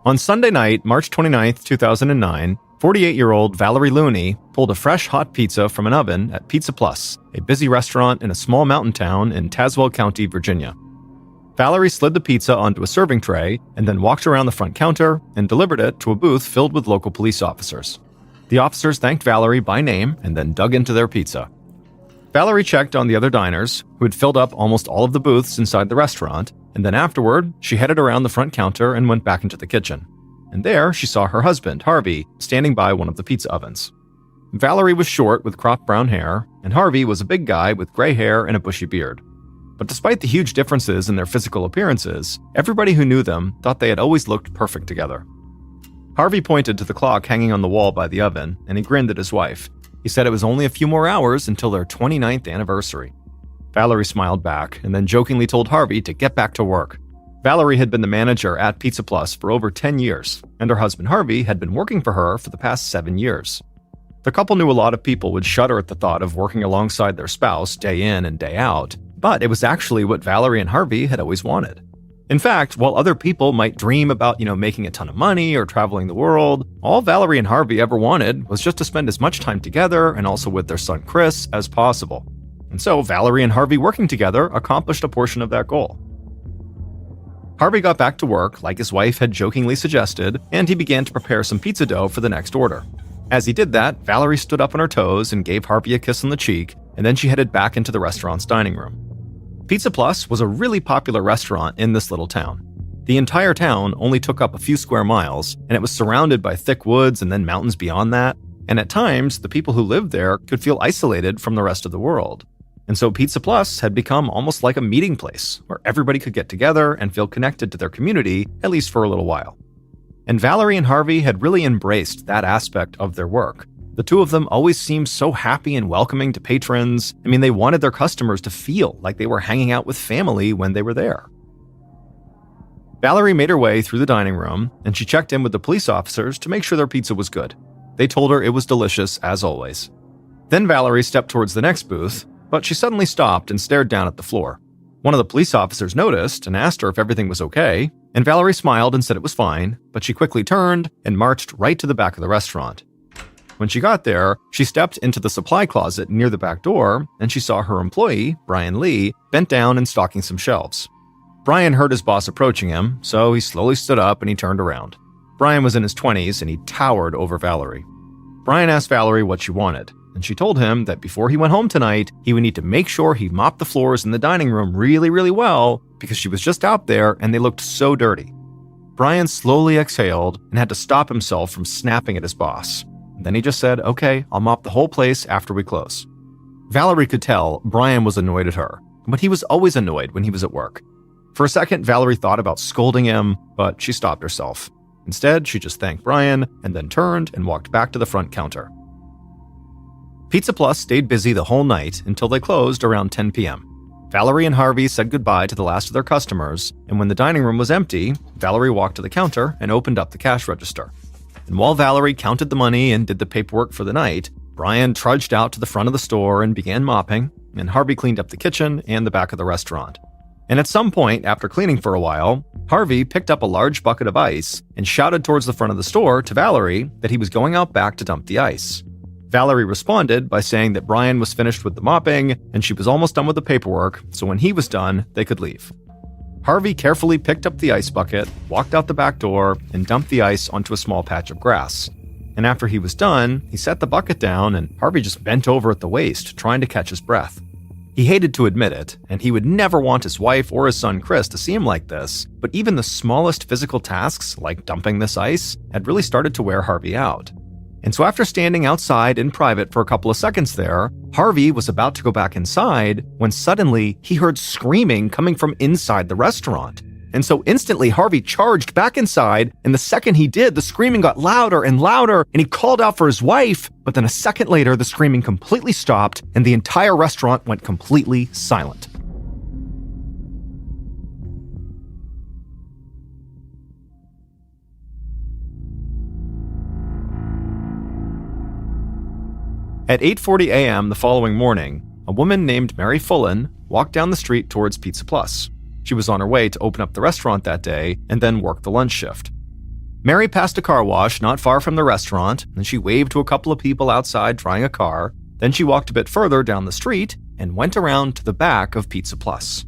On Sunday night, March 29th, 2009, 48-year-old Valerie Looney pulled a fresh hot pizza from an oven at Pizza Plus, a busy restaurant in a small mountain town in Tazewell County, Virginia. Valerie slid the pizza onto a serving tray and then walked around the front counter and delivered it to a booth filled with local police officers. The officers thanked Valerie by name and then dug into their pizza. Valerie checked on the other diners, who had filled up almost all of the booths inside the restaurant, and then afterward, she headed around the front counter and went back into the kitchen. And there, she saw her husband, Harvey, standing by one of the pizza ovens. Valerie was short with cropped brown hair, and Harvey was a big guy with gray hair and a bushy beard. But despite the huge differences in their physical appearances, everybody who knew them thought they had always looked perfect together. Harvey pointed to the clock hanging on the wall by the oven, and he grinned at his wife. He said it was only a few more hours until their 29th anniversary. Valerie smiled back and then jokingly told Harvey to get back to work. Valerie had been the manager at Pizza Plus for over 10 years, and her husband Harvey had been working for her for the past 7 years. The couple knew a lot of people would shudder at the thought of working alongside their spouse day in and day out, but it was actually what Valerie and Harvey had always wanted. In fact, while other people might dream about, making a ton of money or traveling the world, all Valerie and Harvey ever wanted was just to spend as much time together and also with their son Chris as possible. And so Valerie and Harvey working together accomplished a portion of that goal. Harvey got back to work, like his wife had jokingly suggested, and he began to prepare some pizza dough for the next order. As he did that, Valerie stood up on her toes and gave Harvey a kiss on the cheek, and then she headed back into the restaurant's dining room. Pizza Plus was a really popular restaurant in this little town. The entire town only took up a few square miles, and it was surrounded by thick woods and then mountains beyond that, and at times, the people who lived there could feel isolated from the rest of the world. And so Pizza Plus had become almost like a meeting place, where everybody could get together and feel connected to their community, at least for a little while. And Valerie and Harvey had really embraced that aspect of their work. The two of them always seemed so happy and welcoming to patrons. They wanted their customers to feel like they were hanging out with family when they were there. Valerie made her way through the dining room, and she checked in with the police officers to make sure their pizza was good. They told her it was delicious, as always. Then Valerie stepped towards the next booth, but she suddenly stopped and stared down at the floor. One of the police officers noticed and asked her if everything was okay, and Valerie smiled and said it was fine, but she quickly turned and marched right to the back of the restaurant. When she got there, she stepped into the supply closet near the back door, and she saw her employee, Brian Lee, bent down and stocking some shelves. Brian heard his boss approaching him, so he slowly stood up and he turned around. Brian was in his 20s and he towered over Valerie. Brian asked Valerie what she wanted, and she told him that before he went home tonight, he would need to make sure he mopped the floors in the dining room really, really well because she was just out there and they looked so dirty. Brian slowly exhaled and had to stop himself from snapping at his boss. Then he just said, "Okay, I'll mop the whole place after we close." Valerie could tell Brian was annoyed at her, but he was always annoyed when he was at work. For a second, Valerie thought about scolding him, but she stopped herself. Instead, she just thanked Brian and then turned and walked back to the front counter. Pizza Plus stayed busy the whole night until they closed around 10 p.m. Valerie and Harvey said goodbye to the last of their customers, and when the dining room was empty, Valerie walked to the counter and opened up the cash register. And while Valerie counted the money and did the paperwork for the night, Brian trudged out to the front of the store and began mopping, and Harvey cleaned up the kitchen and the back of the restaurant. And at some point, after cleaning for a while, Harvey picked up a large bucket of ice and shouted towards the front of the store to Valerie that he was going out back to dump the ice. Valerie responded by saying that Brian was finished with the mopping and she was almost done with the paperwork, so when he was done, they could leave. Harvey carefully picked up the ice bucket, walked out the back door, and dumped the ice onto a small patch of grass. And after he was done, he set the bucket down and Harvey just bent over at the waist, trying to catch his breath. He hated to admit it, and he would never want his wife or his son Chris to see him like this, but even the smallest physical tasks, like dumping this ice, had really started to wear Harvey out. And so after standing outside in private for a couple of seconds there, Harvey was about to go back inside when suddenly he heard screaming coming from inside the restaurant. And so instantly Harvey charged back inside, and the second he did, the screaming got louder and louder, and he called out for his wife, but then a second later the screaming completely stopped and the entire restaurant went completely silent. At 8:40 a.m. the following morning, a woman named Mary Fullen walked down the street towards Pizza Plus. She was on her way to open up the restaurant that day and then work the lunch shift. Mary passed a car wash not far from the restaurant, and she waved to a couple of people outside trying a car. Then she walked a bit further down the street and went around to the back of Pizza Plus.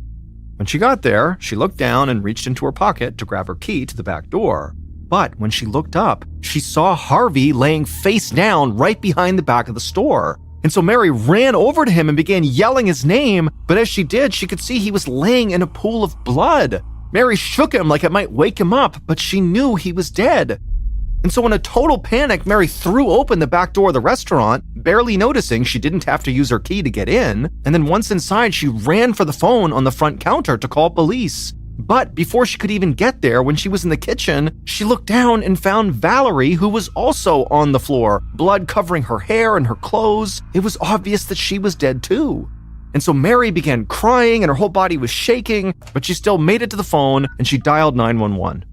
When she got there, she looked down and reached into her pocket to grab her key to the back door. But when she looked up, she saw Harvey laying face down right behind the back of the store. And so Mary ran over to him and began yelling his name, but as she did, she could see he was laying in a pool of blood. Mary shook him like it might wake him up, but she knew he was dead. And so in a total panic, Mary threw open the back door of the restaurant, barely noticing she didn't have to use her key to get in. And then once inside, she ran for the phone on the front counter to call police. But before she could even get there, when she was in the kitchen, she looked down and found Valerie, who was also on the floor, blood covering her hair and her clothes. It was obvious that she was dead too. And so Mary began crying and her whole body was shaking, but she still made it to the phone and she dialed 911.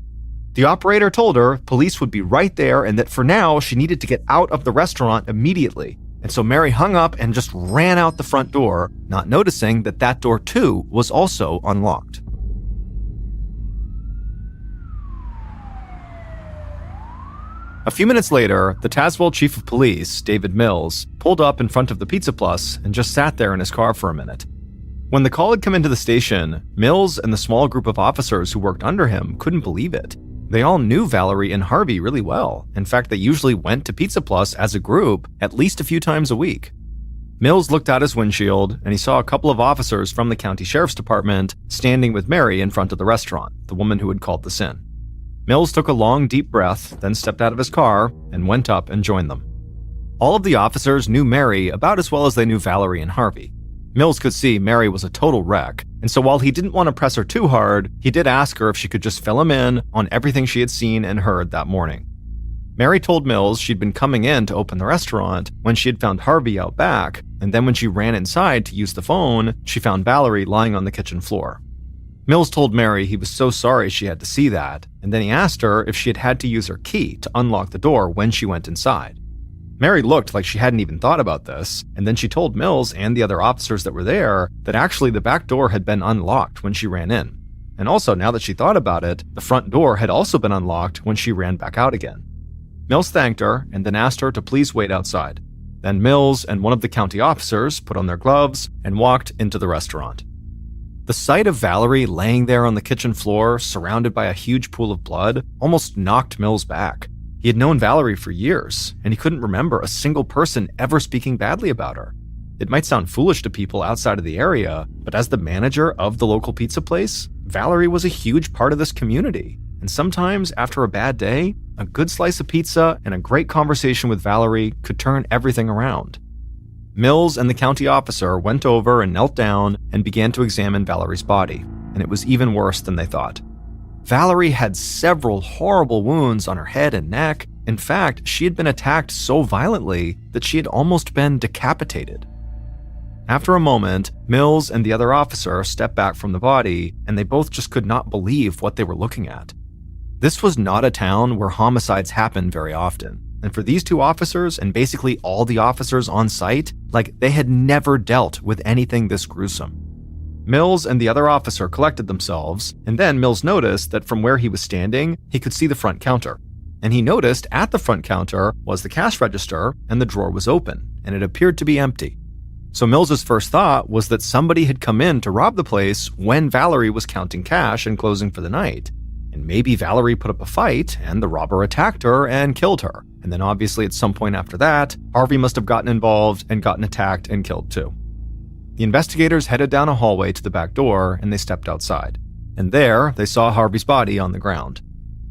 The operator told her police would be right there and that for now she needed to get out of the restaurant immediately. And so Mary hung up and just ran out the front door, not noticing that that door too was also unlocked. A few minutes later, the Tazewell chief of police, David Mills, pulled up in front of the Pizza Plus and just sat there in his car for a minute. When the call had come into the station, Mills and the small group of officers who worked under him couldn't believe it. They all knew Valerie and Harvey really well. In fact, they usually went to Pizza Plus as a group at least a few times a week. Mills looked out his windshield and he saw a couple of officers from the county sheriff's department standing with Mary in front of the restaurant, the woman who had called this in. Mills took a long, deep breath, then stepped out of his car and went up and joined them. All of the officers knew Mary about as well as they knew Valerie and Harvey. Mills could see Mary was a total wreck, and so while he didn't want to press her too hard, he did ask her if she could just fill him in on everything she had seen and heard that morning. Mary told Mills she'd been coming in to open the restaurant when she had found Harvey out back, and then when she ran inside to use the phone, she found Valerie lying on the kitchen floor. Mills told Mary he was so sorry she had to see that, and then he asked her if she had had to use her key to unlock the door when she went inside. Mary looked like she hadn't even thought about this, and then she told Mills and the other officers that were there that actually the back door had been unlocked when she ran in. And also, now that she thought about it, the front door had also been unlocked when she ran back out again. Mills thanked her and then asked her to please wait outside. Then Mills and one of the county officers put on their gloves and walked into the restaurant. The sight of Valerie laying there on the kitchen floor, surrounded by a huge pool of blood, almost knocked Mills back. He had known Valerie for years, and he couldn't remember a single person ever speaking badly about her. It might sound foolish to people outside of the area, but as the manager of the local pizza place, Valerie was a huge part of this community. And sometimes, after a bad day, a good slice of pizza and a great conversation with Valerie could turn everything around. Mills and the county officer went over and knelt down and began to examine Valerie's body, and it was even worse than they thought. Valerie had several horrible wounds on her head and neck. In fact, she had been attacked so violently that she had almost been decapitated. After a moment, Mills and the other officer stepped back from the body, and they both just could not believe what they were looking at. This was not a town where homicides happen very often. And for these two officers, and basically all the officers on site, they had never dealt with anything this gruesome. Mills and the other officer collected themselves, and then Mills noticed that from where he was standing, he could see the front counter. And he noticed at the front counter was the cash register, and the drawer was open, and it appeared to be empty. So Mills's first thought was that somebody had come in to rob the place when Valerie was counting cash and closing for the night. And maybe Valerie put up a fight, and the robber attacked her and killed her. And then obviously at some point after that, Harvey must have gotten involved and gotten attacked and killed too. The investigators headed down a hallway to the back door and they stepped outside. And there, they saw Harvey's body on the ground.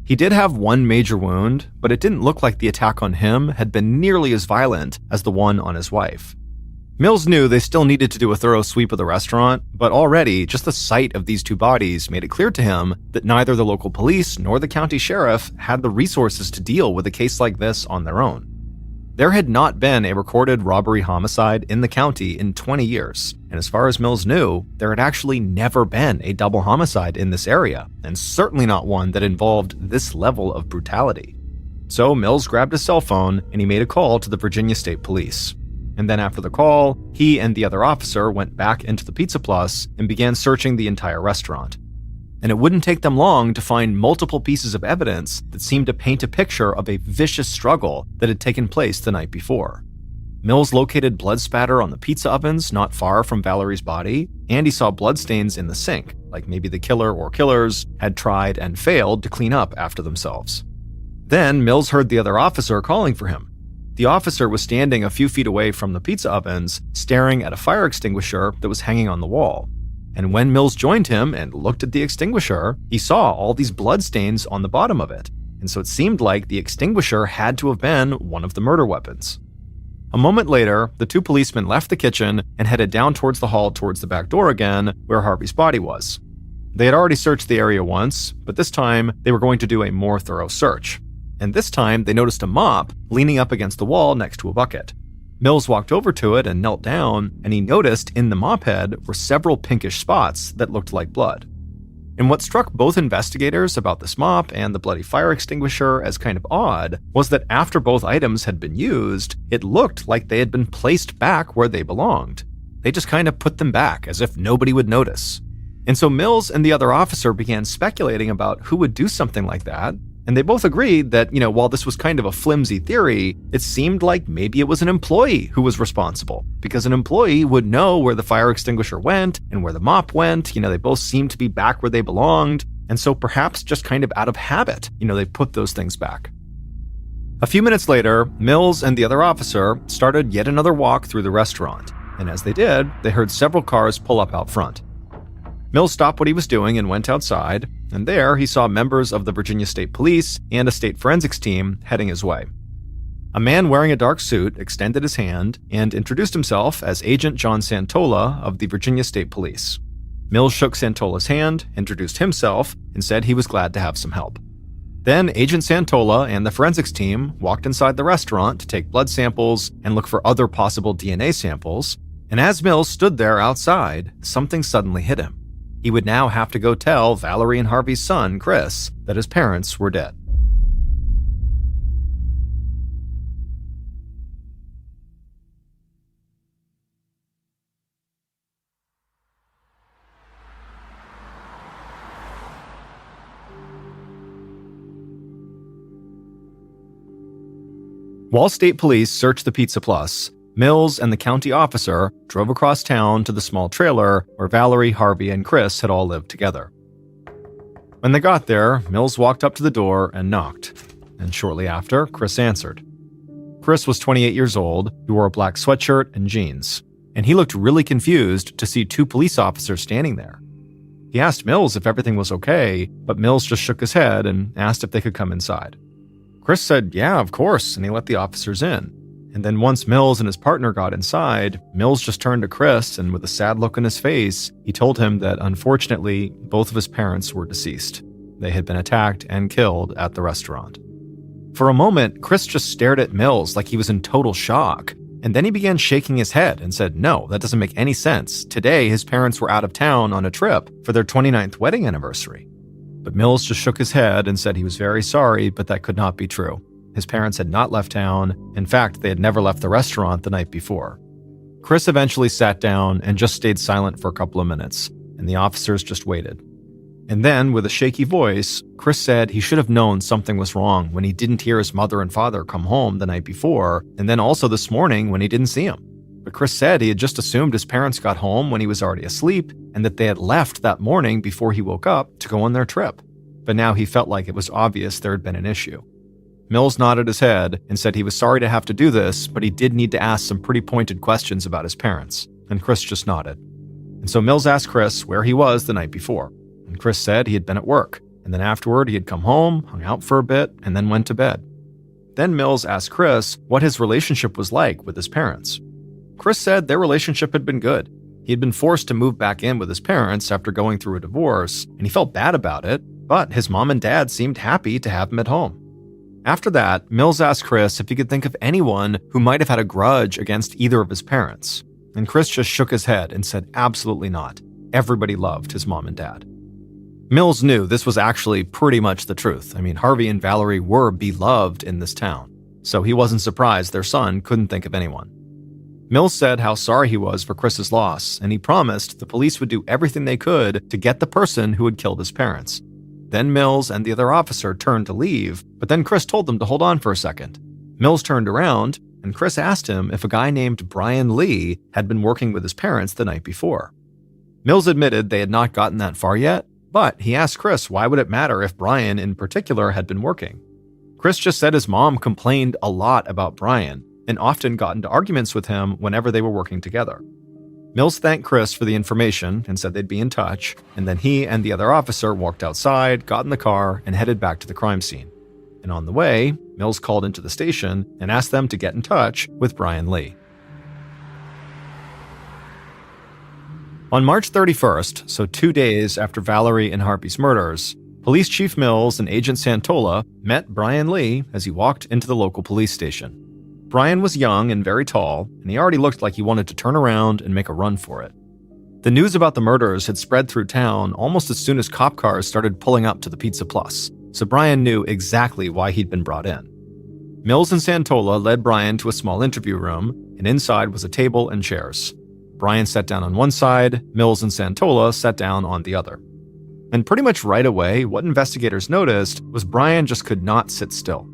He did have one major wound, but it didn't look like the attack on him had been nearly as violent as the one on his wife. Mills knew they still needed to do a thorough sweep of the restaurant, but already just the sight of these two bodies made it clear to him that neither the local police nor the county sheriff had the resources to deal with a case like this on their own. There had not been a recorded robbery homicide in the county in 20 years, and as far as Mills knew, there had actually never been a double homicide in this area, and certainly not one that involved this level of brutality. So Mills grabbed his cell phone and he made a call to the Virginia State Police. And then after the call, he and the other officer went back into the Pizza Plus and began searching the entire restaurant. and it wouldn't take them long to find multiple pieces of evidence that seemed to paint a picture of a vicious struggle that had taken place the night before. Mills located blood spatter on the pizza ovens not far from Valerie's body, and he saw bloodstains in the sink, like maybe the killer or killers had tried and failed to clean up after themselves. Then Mills heard the other officer calling for him. The officer was standing a few feet away from the pizza ovens, staring at a fire extinguisher that was hanging on the wall. And when Mills joined him and looked at the extinguisher, he saw all these bloodstains on the bottom of it, and so it seemed like the extinguisher had to have been one of the murder weapons. A moment later, the two policemen left the kitchen and headed down towards the hall towards the back door again, where Harvey's body was. They had already searched the area once, but this time they were going to do a more thorough search. And this time they noticed a mop leaning up against the wall next to a bucket. Mills walked over to it and knelt down, and he noticed in the mop head were several pinkish spots that looked like blood. And what struck both investigators about this mop and the bloody fire extinguisher as kind of odd was that after both items had been used, it looked like they had been placed back where they belonged. They just kind of put them back as if nobody would notice. And so Mills and the other officer began speculating about who would do something like that, and they both agreed that, while this was kind of a flimsy theory, it seemed like maybe it was an employee who was responsible, because an employee would know where the fire extinguisher went and where the mop went. They both seemed to be back where they belonged, and so perhaps just kind of out of habit, they put those things back. A few minutes later, Mills and the other officer started yet another walk through the restaurant, and as they did, they heard several cars pull up out front. Mills stopped what he was doing and went outside, and there he saw members of the Virginia State Police and a state forensics team heading his way. A man wearing a dark suit extended his hand and introduced himself as Agent John Santola of the Virginia State Police. Mills shook Santola's hand, introduced himself, and said he was glad to have some help. Then Agent Santola and the forensics team walked inside the restaurant to take blood samples and look for other possible DNA samples, and as Mills stood there outside, something suddenly hit him. He would now have to go tell Valerie and Harvey's son, Chris, that his parents were dead. While state police searched the Pizza Plus, Mills and the county officer drove across town to the small trailer where Valerie, Harvey, and Chris had all lived together. When they got there, Mills walked up to the door and knocked, and shortly after, Chris answered. Chris was 28 years old, he wore a black sweatshirt and jeans, and he looked really confused to see two police officers standing there. He asked Mills if everything was okay, but Mills just shook his head and asked if they could come inside. Chris said, yeah, of course, and he let the officers in. And then once Mills and his partner got inside, Mills just turned to Chris, and with a sad look on his face, he told him that unfortunately, both of his parents were deceased. They had been attacked and killed at the restaurant. For a moment, Chris just stared at Mills like he was in total shock, and then he began shaking his head and said, no, that doesn't make any sense. Today, his parents were out of town on a trip for their 29th wedding anniversary. But Mills just shook his head and said he was very sorry, but that could not be true. His parents had not left town. In fact, they had never left the restaurant the night before. Chris eventually sat down and just stayed silent for a couple of minutes, and the officers just waited. And then, with a shaky voice, Chris said he should have known something was wrong when he didn't hear his mother and father come home the night before, and then also this morning when he didn't see him. But Chris said he had just assumed his parents got home when he was already asleep, and that they had left that morning before he woke up to go on their trip. But now he felt like it was obvious there had been an issue. Mills nodded his head and said he was sorry to have to do this, but he did need to ask some pretty pointed questions about his parents, and Chris just nodded. And so Mills asked Chris where he was the night before, and Chris said he had been at work, and then afterward he had come home, hung out for a bit, and then went to bed. Then Mills asked Chris what his relationship was like with his parents. Chris said their relationship had been good. He had been forced to move back in with his parents after going through a divorce, and he felt bad about it, but his mom and dad seemed happy to have him at home. After that, Mills asked Chris if he could think of anyone who might have had a grudge against either of his parents, and Chris just shook his head and said absolutely not. Everybody loved his mom and dad. Mills knew this was actually pretty much the truth. I mean, Harvey and Valerie were beloved in this town, so he wasn't surprised their son couldn't think of anyone. Mills said how sorry he was for Chris's loss, and he promised the police would do everything they could to get the person who had killed his parents. Then Mills and the other officer turned to leave, but then Chris told them to hold on for a second. Mills turned around, and Chris asked him if a guy named Brian Lee had been working with his parents the night before. Mills admitted they had not gotten that far yet, but he asked Chris why would it matter if Brian in particular had been working. Chris just said his mom complained a lot about Brian and often got into arguments with him whenever they were working together. Mills thanked Chris for the information and said they'd be in touch, and then he and the other officer walked outside, got in the car, and headed back to the crime scene. And on the way, Mills called into the station and asked them to get in touch with Brian Lee. On March 31st, so 2 days after Valerie and Harvey's murders, Police Chief Mills and Agent Santola met Brian Lee as he walked into the local police station. Brian was young and very tall, and he already looked like he wanted to turn around and make a run for it. The news about the murders had spread through town almost as soon as cop cars started pulling up to the Pizza Plus, so Brian knew exactly why he'd been brought in. Mills and Santola led Brian to a small interview room, and inside was a table and chairs. Brian sat down on one side, Mills and Santola sat down on the other. And pretty much right away, what investigators noticed was Brian just could not sit still.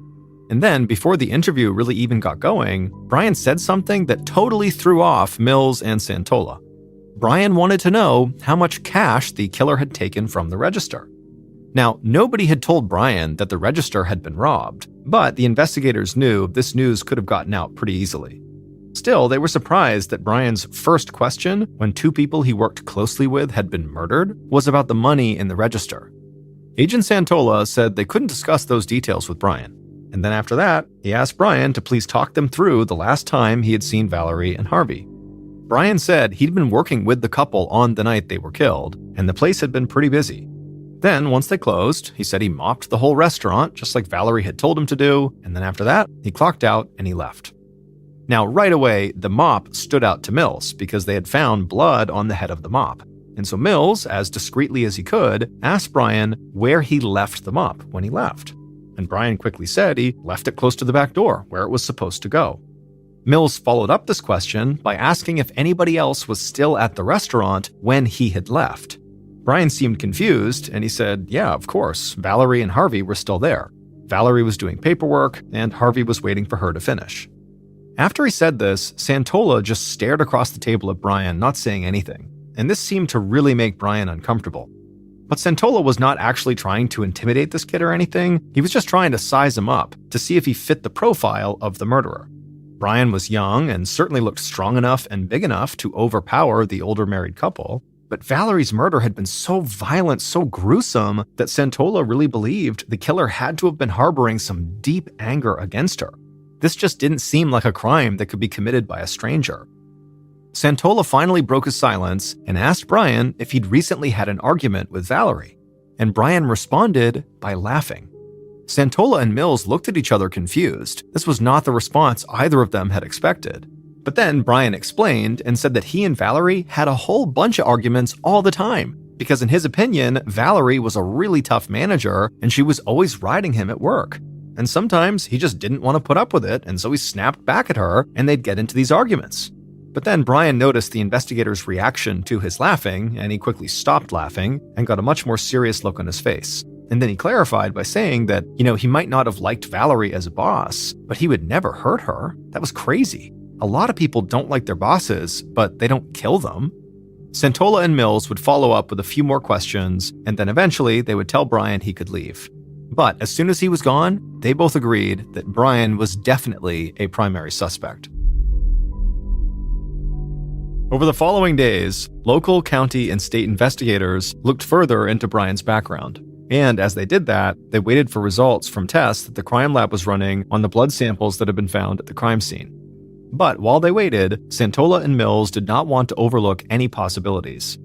And then, before the interview really even got going, Brian said something that totally threw off Mills and Santola. Brian wanted to know how much cash the killer had taken from the register. Now, nobody had told Brian that the register had been robbed, but the investigators knew this news could have gotten out pretty easily. Still, they were surprised that Brian's first question, when two people he worked closely with had been murdered, was about the money in the register. Agent Santola said they couldn't discuss those details with Brian. And then after that, he asked Brian to please talk them through the last time he had seen Valerie and Harvey. Brian said he'd been working with the couple on the night they were killed, and the place had been pretty busy. Then, once they closed, he said he mopped the whole restaurant, just like Valerie had told him to do, and then after that, he clocked out and he left. Now, right away, the mop stood out to Mills because they had found blood on the head of the mop. And so Mills, as discreetly as he could, asked Brian where he left the mop when he left. And Brian quickly said he left it close to the back door, where it was supposed to go. Mills followed up this question by asking if anybody else was still at the restaurant when he had left. Brian seemed confused, and he said, yeah, of course, Valerie and Harvey were still there. Valerie was doing paperwork, and Harvey was waiting for her to finish. After he said this, Santola just stared across the table at Brian, not saying anything, and this seemed to really make Brian uncomfortable. But Santola was not actually trying to intimidate this kid or anything, he was just trying to size him up to see if he fit the profile of the murderer. Brian was young and certainly looked strong enough and big enough to overpower the older married couple, but Valerie's murder had been so violent, so gruesome, that Santola really believed the killer had to have been harboring some deep anger against her. This just didn't seem like a crime that could be committed by a stranger. Santola finally broke his silence and asked Brian if he'd recently had an argument with Valerie, and Brian responded by laughing. Santola and Mills looked at each other confused. This was not the response either of them had expected. But then Brian explained and said that he and Valerie had a whole bunch of arguments all the time, because in his opinion, Valerie was a really tough manager and she was always riding him at work. And sometimes he just didn't want to put up with it, and so he snapped back at her and they'd get into these arguments. But then Brian noticed the investigator's reaction to his laughing, and he quickly stopped laughing and got a much more serious look on his face. And then he clarified by saying that, he might not have liked Valerie as a boss, but he would never hurt her. That was crazy. A lot of people don't like their bosses, but they don't kill them. Santola and Mills would follow up with a few more questions, and then eventually they would tell Brian he could leave. But as soon as he was gone, they both agreed that Brian was definitely a primary suspect. Over the following days, local, county, and state investigators looked further into Brian's background. And as they did that, they waited for results from tests that the crime lab was running on the blood samples that had been found at the crime scene. But while they waited, Santola and Mills did not want to overlook any possibilities.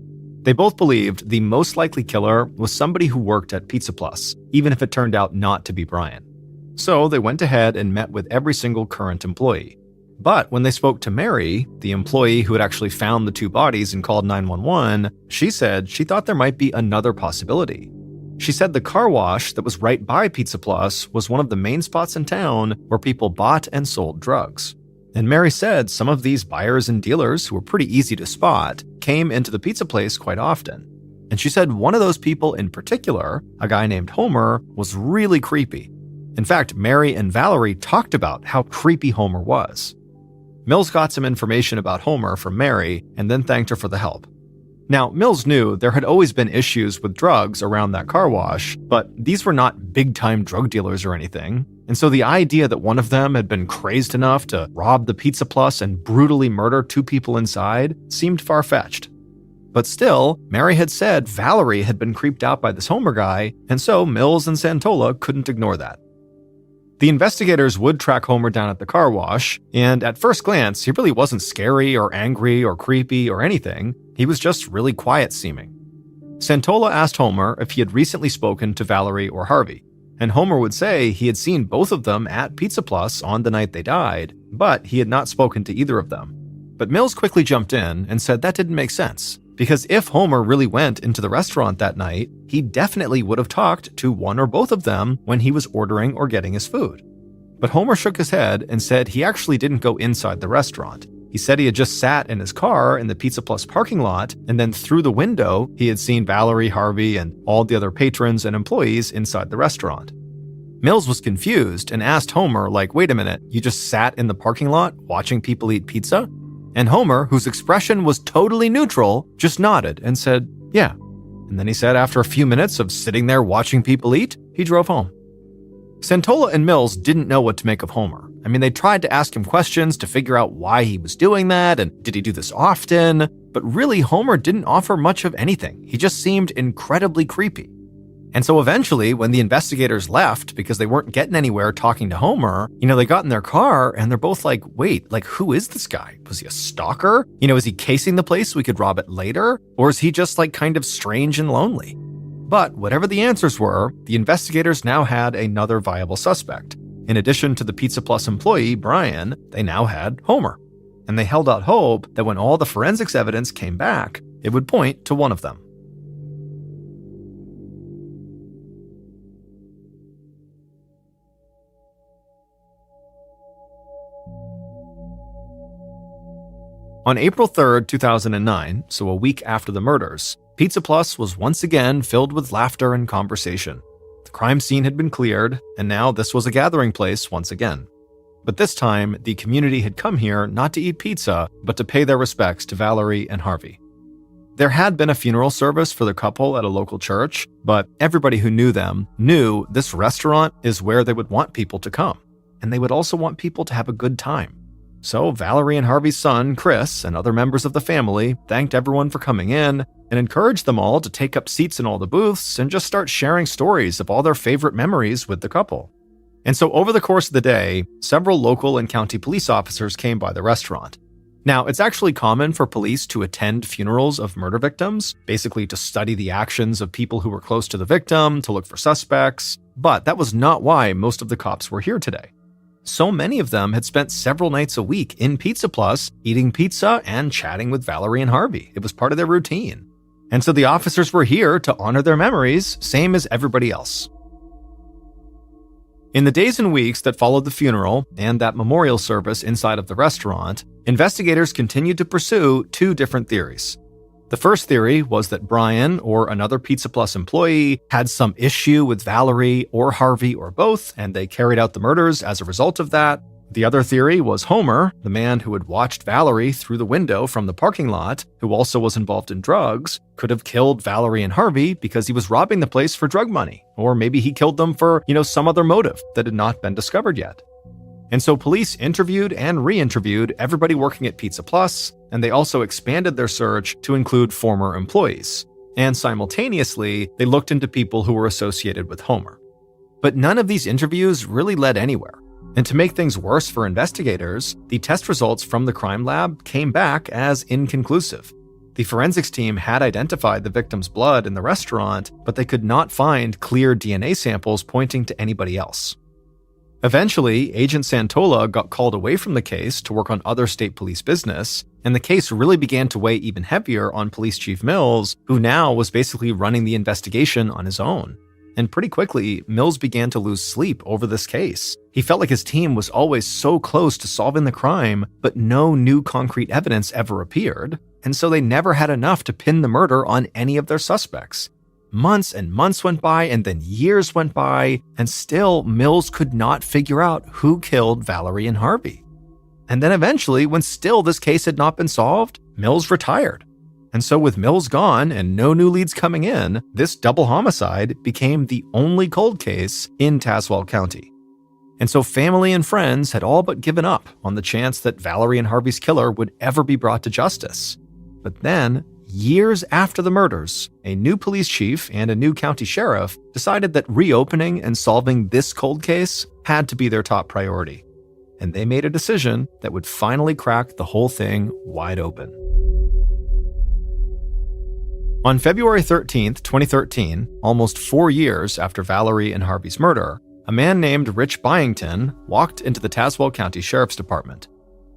They both believed the most likely killer was somebody who worked at Pizza Plus, even if it turned out not to be Brian. So they went ahead and met with every single current employee. But when they spoke to Mary, the employee who had actually found the two bodies and called 911, she said she thought there might be another possibility. She said the car wash that was right by Pizza Plus was one of the main spots in town where people bought and sold drugs. And Mary said some of these buyers and dealers, who were pretty easy to spot, came into the pizza place quite often. And she said one of those people in particular, a guy named Homer, was really creepy. In fact, Mary and Valerie talked about how creepy Homer was. Mills got some information about Homer from Mary and then thanked her for the help. Now, Mills knew there had always been issues with drugs around that car wash, but these were not big-time drug dealers or anything. And so the idea that one of them had been crazed enough to rob the Pizza Plus and brutally murder 2 people inside seemed far-fetched. But still, Mary had said Valerie had been creeped out by this Homer guy, and so Mills and Santola couldn't ignore that. The investigators would track Homer down at the car wash, and at first glance, he really wasn't scary or angry or creepy or anything. He was just really quiet-seeming. Santola asked Homer if he had recently spoken to Valerie or Harvey, and Homer would say he had seen both of them at Pizza Plus on the night they died, but he had not spoken to either of them. But Mills quickly jumped in and said that didn't make sense, because if Homer really went into the restaurant that night, he definitely would have talked to one or both of them when he was ordering or getting his food. But Homer shook his head and said he actually didn't go inside the restaurant. He said he had just sat in his car in the Pizza Plus parking lot, and then through the window, he had seen Valerie, Harvey, and all the other patrons and employees inside the restaurant. Mills was confused and asked Homer, wait a minute, you just sat in the parking lot watching people eat pizza? And Homer, whose expression was totally neutral, just nodded and said, yeah. And then he said after a few minutes of sitting there watching people eat, he drove home. Santola and Mills didn't know what to make of Homer. I mean, they tried to ask him questions to figure out why he was doing that and did he do this often, but really Homer didn't offer much of anything. He just seemed incredibly creepy. And so eventually, when the investigators left because they weren't getting anywhere talking to Homer, they got in their car and they're both like, wait, who is this guy? Was he a stalker? Is he casing the place so we could rob it later? Or is he just kind of strange and lonely? But whatever the answers were, the investigators now had another viable suspect. In addition to the Pizza Plus employee, Brian, they now had Homer. And they held out hope that when all the forensics evidence came back, it would point to one of them. On April 3rd, 2009, so a week after the murders, Pizza Plus was once again filled with laughter and conversation. The crime scene had been cleared, and now this was a gathering place once again. But this time, the community had come here not to eat pizza, but to pay their respects to Valerie and Harvey. There had been a funeral service for the couple at a local church, but everybody who knew them knew this restaurant is where they would want people to come, and they would also want people to have a good time. So Valerie and Harvey's son, Chris, and other members of the family thanked everyone for coming in and encouraged them all to take up seats in all the booths and just start sharing stories of all their favorite memories with the couple. And so over the course of the day, several local and county police officers came by the restaurant. Now, it's actually common for police to attend funerals of murder victims, basically to study the actions of people who were close to the victim, to look for suspects, but that was not why most of the cops were here today. So many of them had spent several nights a week in Pizza Plus, eating pizza and chatting with Valerie and Harvey. It was part of their routine. And so the officers were here to honor their memories, same as everybody else. In the days and weeks that followed the funeral and that memorial service inside of the restaurant, investigators continued to pursue 2 different theories. The first theory was that Brian, or another Pizza Plus employee, had some issue with Valerie or Harvey or both, and they carried out the murders as a result of that. The other theory was Homer, the man who had watched Valerie through the window from the parking lot, who also was involved in drugs, could have killed Valerie and Harvey because he was robbing the place for drug money. Or maybe he killed them for, some other motive that had not been discovered yet. And so police interviewed and re-interviewed everybody working at Pizza Plus, and they also expanded their search to include former employees. And simultaneously, they looked into people who were associated with Homer. But none of these interviews really led anywhere. And to make things worse for investigators, the test results from the crime lab came back as inconclusive. The forensics team had identified the victim's blood in the restaurant, but they could not find clear DNA samples pointing to anybody else. Eventually, Agent Santola got called away from the case to work on other state police business, and the case really began to weigh even heavier on Police Chief Mills, who now was basically running the investigation on his own. And pretty quickly, Mills began to lose sleep over this case. He felt like his team was always so close to solving the crime, but no new concrete evidence ever appeared, and so they never had enough to pin the murder on any of their suspects. Months and months went by, and then years went by, and still Mills could not figure out who killed Valerie and Harvey. And then eventually, when still this case had not been solved, Mills retired. And so with Mills gone and no new leads coming in, this double homicide became the only cold case in Tazewell County. And so family and friends had all but given up on the chance that Valerie and Harvey's killer would ever be brought to justice. But then, years after the murders, a new police chief and a new county sheriff decided that reopening and solving this cold case had to be their top priority. And they made a decision that would finally crack the whole thing wide open. On February 13, 2013, almost 4 years after Valerie and Harvey's murder, a man named Rich Byington walked into the Tazewell County Sheriff's Department.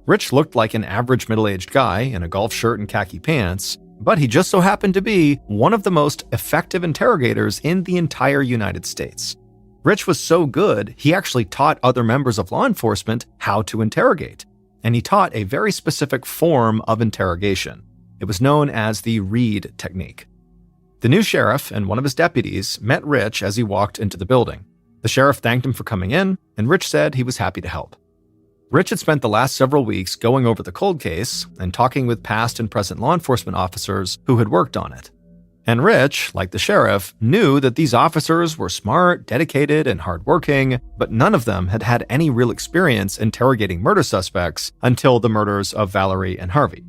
Rich looked like an average middle-aged guy in a golf shirt and khaki pants, but he just so happened to be one of the most effective interrogators in the entire United States. Rich was so good, he actually taught other members of law enforcement how to interrogate, and he taught a very specific form of interrogation. It was known as the Reed technique. The new sheriff and one of his deputies met Rich as he walked into the building. The sheriff thanked him for coming in, and Rich said he was happy to help. Rich had spent the last several weeks going over the cold case and talking with past and present law enforcement officers who had worked on it. And Rich, like the sheriff, knew that these officers were smart, dedicated, and hardworking, but none of them had had any real experience interrogating murder suspects until the murders of Valerie and Harvey.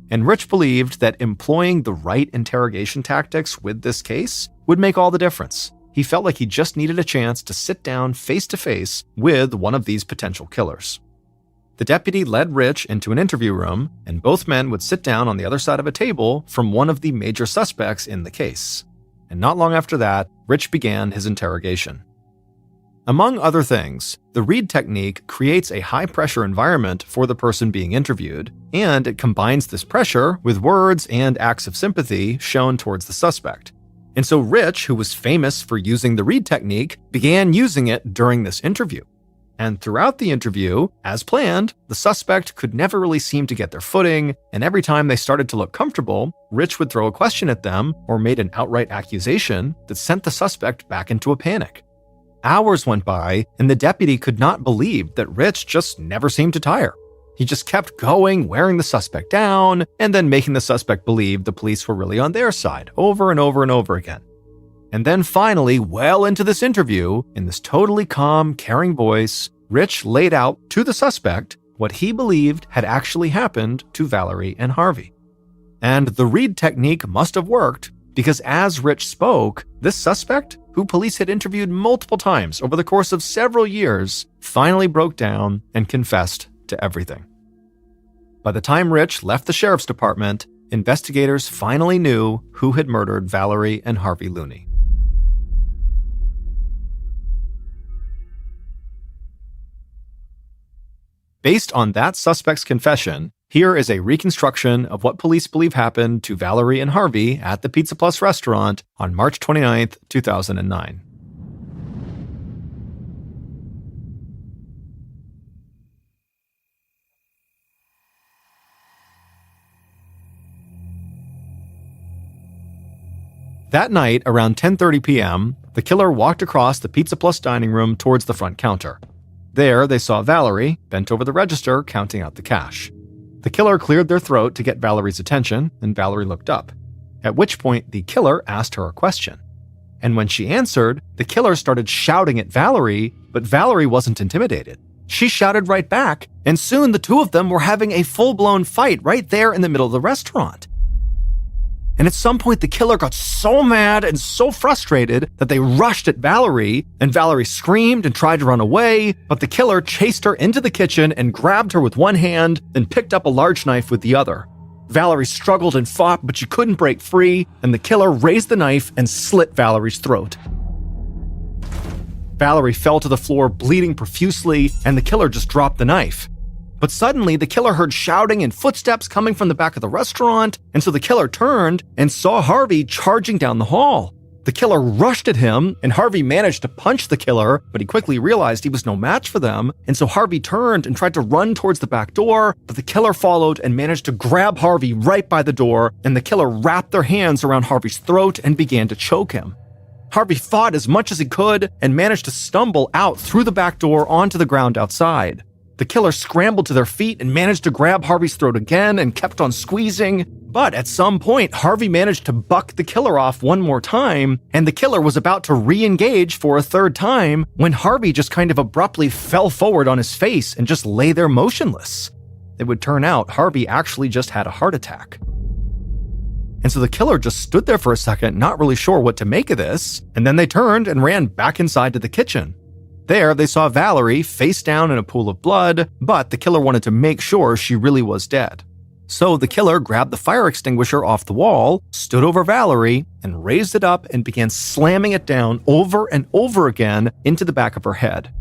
And Rich believed that employing the right interrogation tactics with this case would make all the difference. He felt like he just needed a chance to sit down face to face with one of these potential killers. The deputy led Rich into an interview room, and both men would sit down on the other side of a table from one of the major suspects in the case. And not long after that, Rich began his interrogation. Among other things, the Reed technique creates a high-pressure environment for the person being interviewed, and it combines this pressure with words and acts of sympathy shown towards the suspect. And so Rich, who was famous for using the Reed technique, began using it during this interview. And throughout the interview, as planned, the suspect could never really seem to get their footing, and every time they started to look comfortable, Rich would throw a question at them or made an outright accusation that sent the suspect back into a panic. Hours went by, and the deputy could not believe that Rich just never seemed to tire. He just kept going, wearing the suspect down, and then making the suspect believe the police were really on their side, over and over and over again. And then finally, well into this interview, in this totally calm, caring voice, Rich laid out to the suspect what he believed had actually happened to Valerie and Harvey. And the Reed technique must have worked, because as Rich spoke, this suspect, who police had interviewed multiple times over the course of several years, finally broke down and confessed to everything. By the time Rich left the sheriff's department, investigators finally knew who had murdered Valerie and Harvey Looney. Based on that suspect's confession, here is a reconstruction of what police believe happened to Valerie and Harvey at the Pizza Plus restaurant on March 29, 2009. That night, around 10:30 p.m., the killer walked across the Pizza Plus dining room towards the front counter. There, they saw Valerie, bent over the register, counting out the cash. The killer cleared their throat to get Valerie's attention, and Valerie looked up, at which point the killer asked her a question. And when she answered, the killer started shouting at Valerie, but Valerie wasn't intimidated. She shouted right back, and soon the two of them were having a full-blown fight right there in the middle of the restaurant. And at some point, the killer got so mad and so frustrated that they rushed at Valerie, and Valerie screamed and tried to run away, but the killer chased her into the kitchen and grabbed her with one hand, then picked up a large knife with the other. Valerie struggled and fought, but she couldn't break free, and the killer raised the knife and slit Valerie's throat. Valerie fell to the floor, bleeding profusely, and the killer just dropped the knife. But suddenly, the killer heard shouting and footsteps coming from the back of the restaurant, and so the killer turned and saw Harvey charging down the hall. The killer rushed at him, and Harvey managed to punch the killer, but he quickly realized he was no match for them, and so Harvey turned and tried to run towards the back door, but the killer followed and managed to grab Harvey right by the door, and the killer wrapped their hands around Harvey's throat and began to choke him. Harvey fought as much as he could and managed to stumble out through the back door onto the ground outside. The killer scrambled to their feet and managed to grab Harvey's throat again and kept on squeezing, but at some point, Harvey managed to buck the killer off one more time, and the killer was about to re-engage for a third time when Harvey just kind of abruptly fell forward on his face and just lay there motionless. It would turn out Harvey actually just had a heart attack. And so the killer just stood there for a second, not really sure what to make of this, and then they turned and ran back inside to the kitchen. There, they saw Valerie face down in a pool of blood, but the killer wanted to make sure she really was dead. So the killer grabbed the fire extinguisher off the wall, stood over Valerie, and raised it up and began slamming it down over and over again into the back of her head.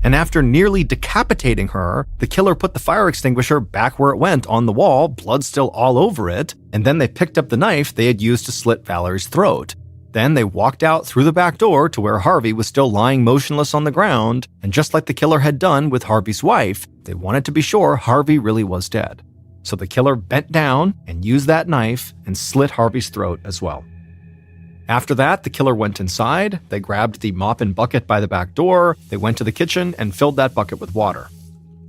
And after nearly decapitating her, the killer put the fire extinguisher back where it went on the wall, blood still all over it, and then they picked up the knife they had used to slit Valerie's throat. Then they walked out through the back door to where Harvey was still lying motionless on the ground, and just like the killer had done with Harvey's wife, they wanted to be sure Harvey really was dead. So the killer bent down and used that knife and slit Harvey's throat as well. After that, the killer went inside, they grabbed the mop and bucket by the back door, they went to the kitchen and filled that bucket with water.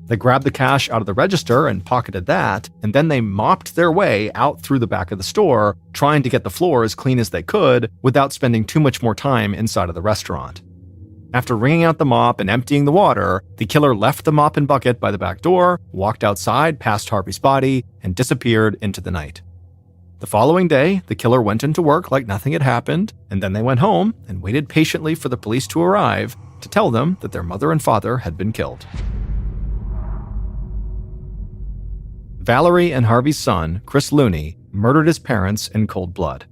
They grabbed the cash out of the register and pocketed that, and then they mopped their way out through the back of the store, trying to get the floor as clean as they could without spending too much more time inside of the restaurant. After wringing out the mop and emptying the water, the killer left the mop and bucket by the back door, walked outside past Harvey's body, and disappeared into the night. The following day, the killer went into work like nothing had happened, and then they went home and waited patiently for the police to arrive to tell them that their mother and father had been killed. Valerie and Harvey's son, Chris Looney, murdered his parents in cold blood.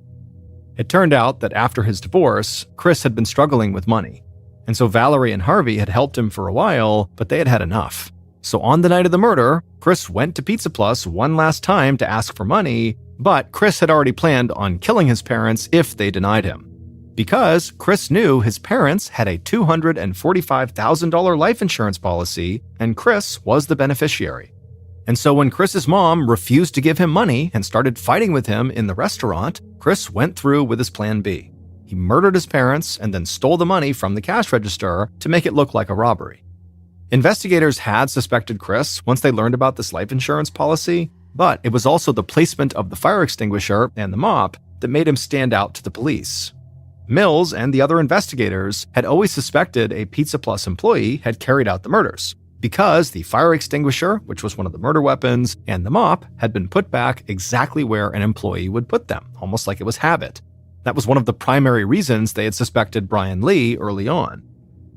It turned out that after his divorce, Chris had been struggling with money. And so Valerie and Harvey had helped him for a while, but they had had enough. So on the night of the murder, Chris went to Pizza Plus one last time to ask for money, but Chris had already planned on killing his parents if they denied him. Because Chris knew his parents had a $245,000 life insurance policy, and Chris was the beneficiary. And so when Chris's mom refused to give him money and started fighting with him in the restaurant, Chris went through with his plan B. He murdered his parents and then stole the money from the cash register to make it look like a robbery. Investigators had suspected Chris once they learned about this life insurance policy, but it was also the placement of the fire extinguisher and the mop that made him stand out to the police. Mills and the other investigators had always suspected a Pizza Plus employee had carried out the murders, because the fire extinguisher, which was one of the murder weapons, and the mop had been put back exactly where an employee would put them, almost like it was habit. That was one of the primary reasons they had suspected Brian Lee early on.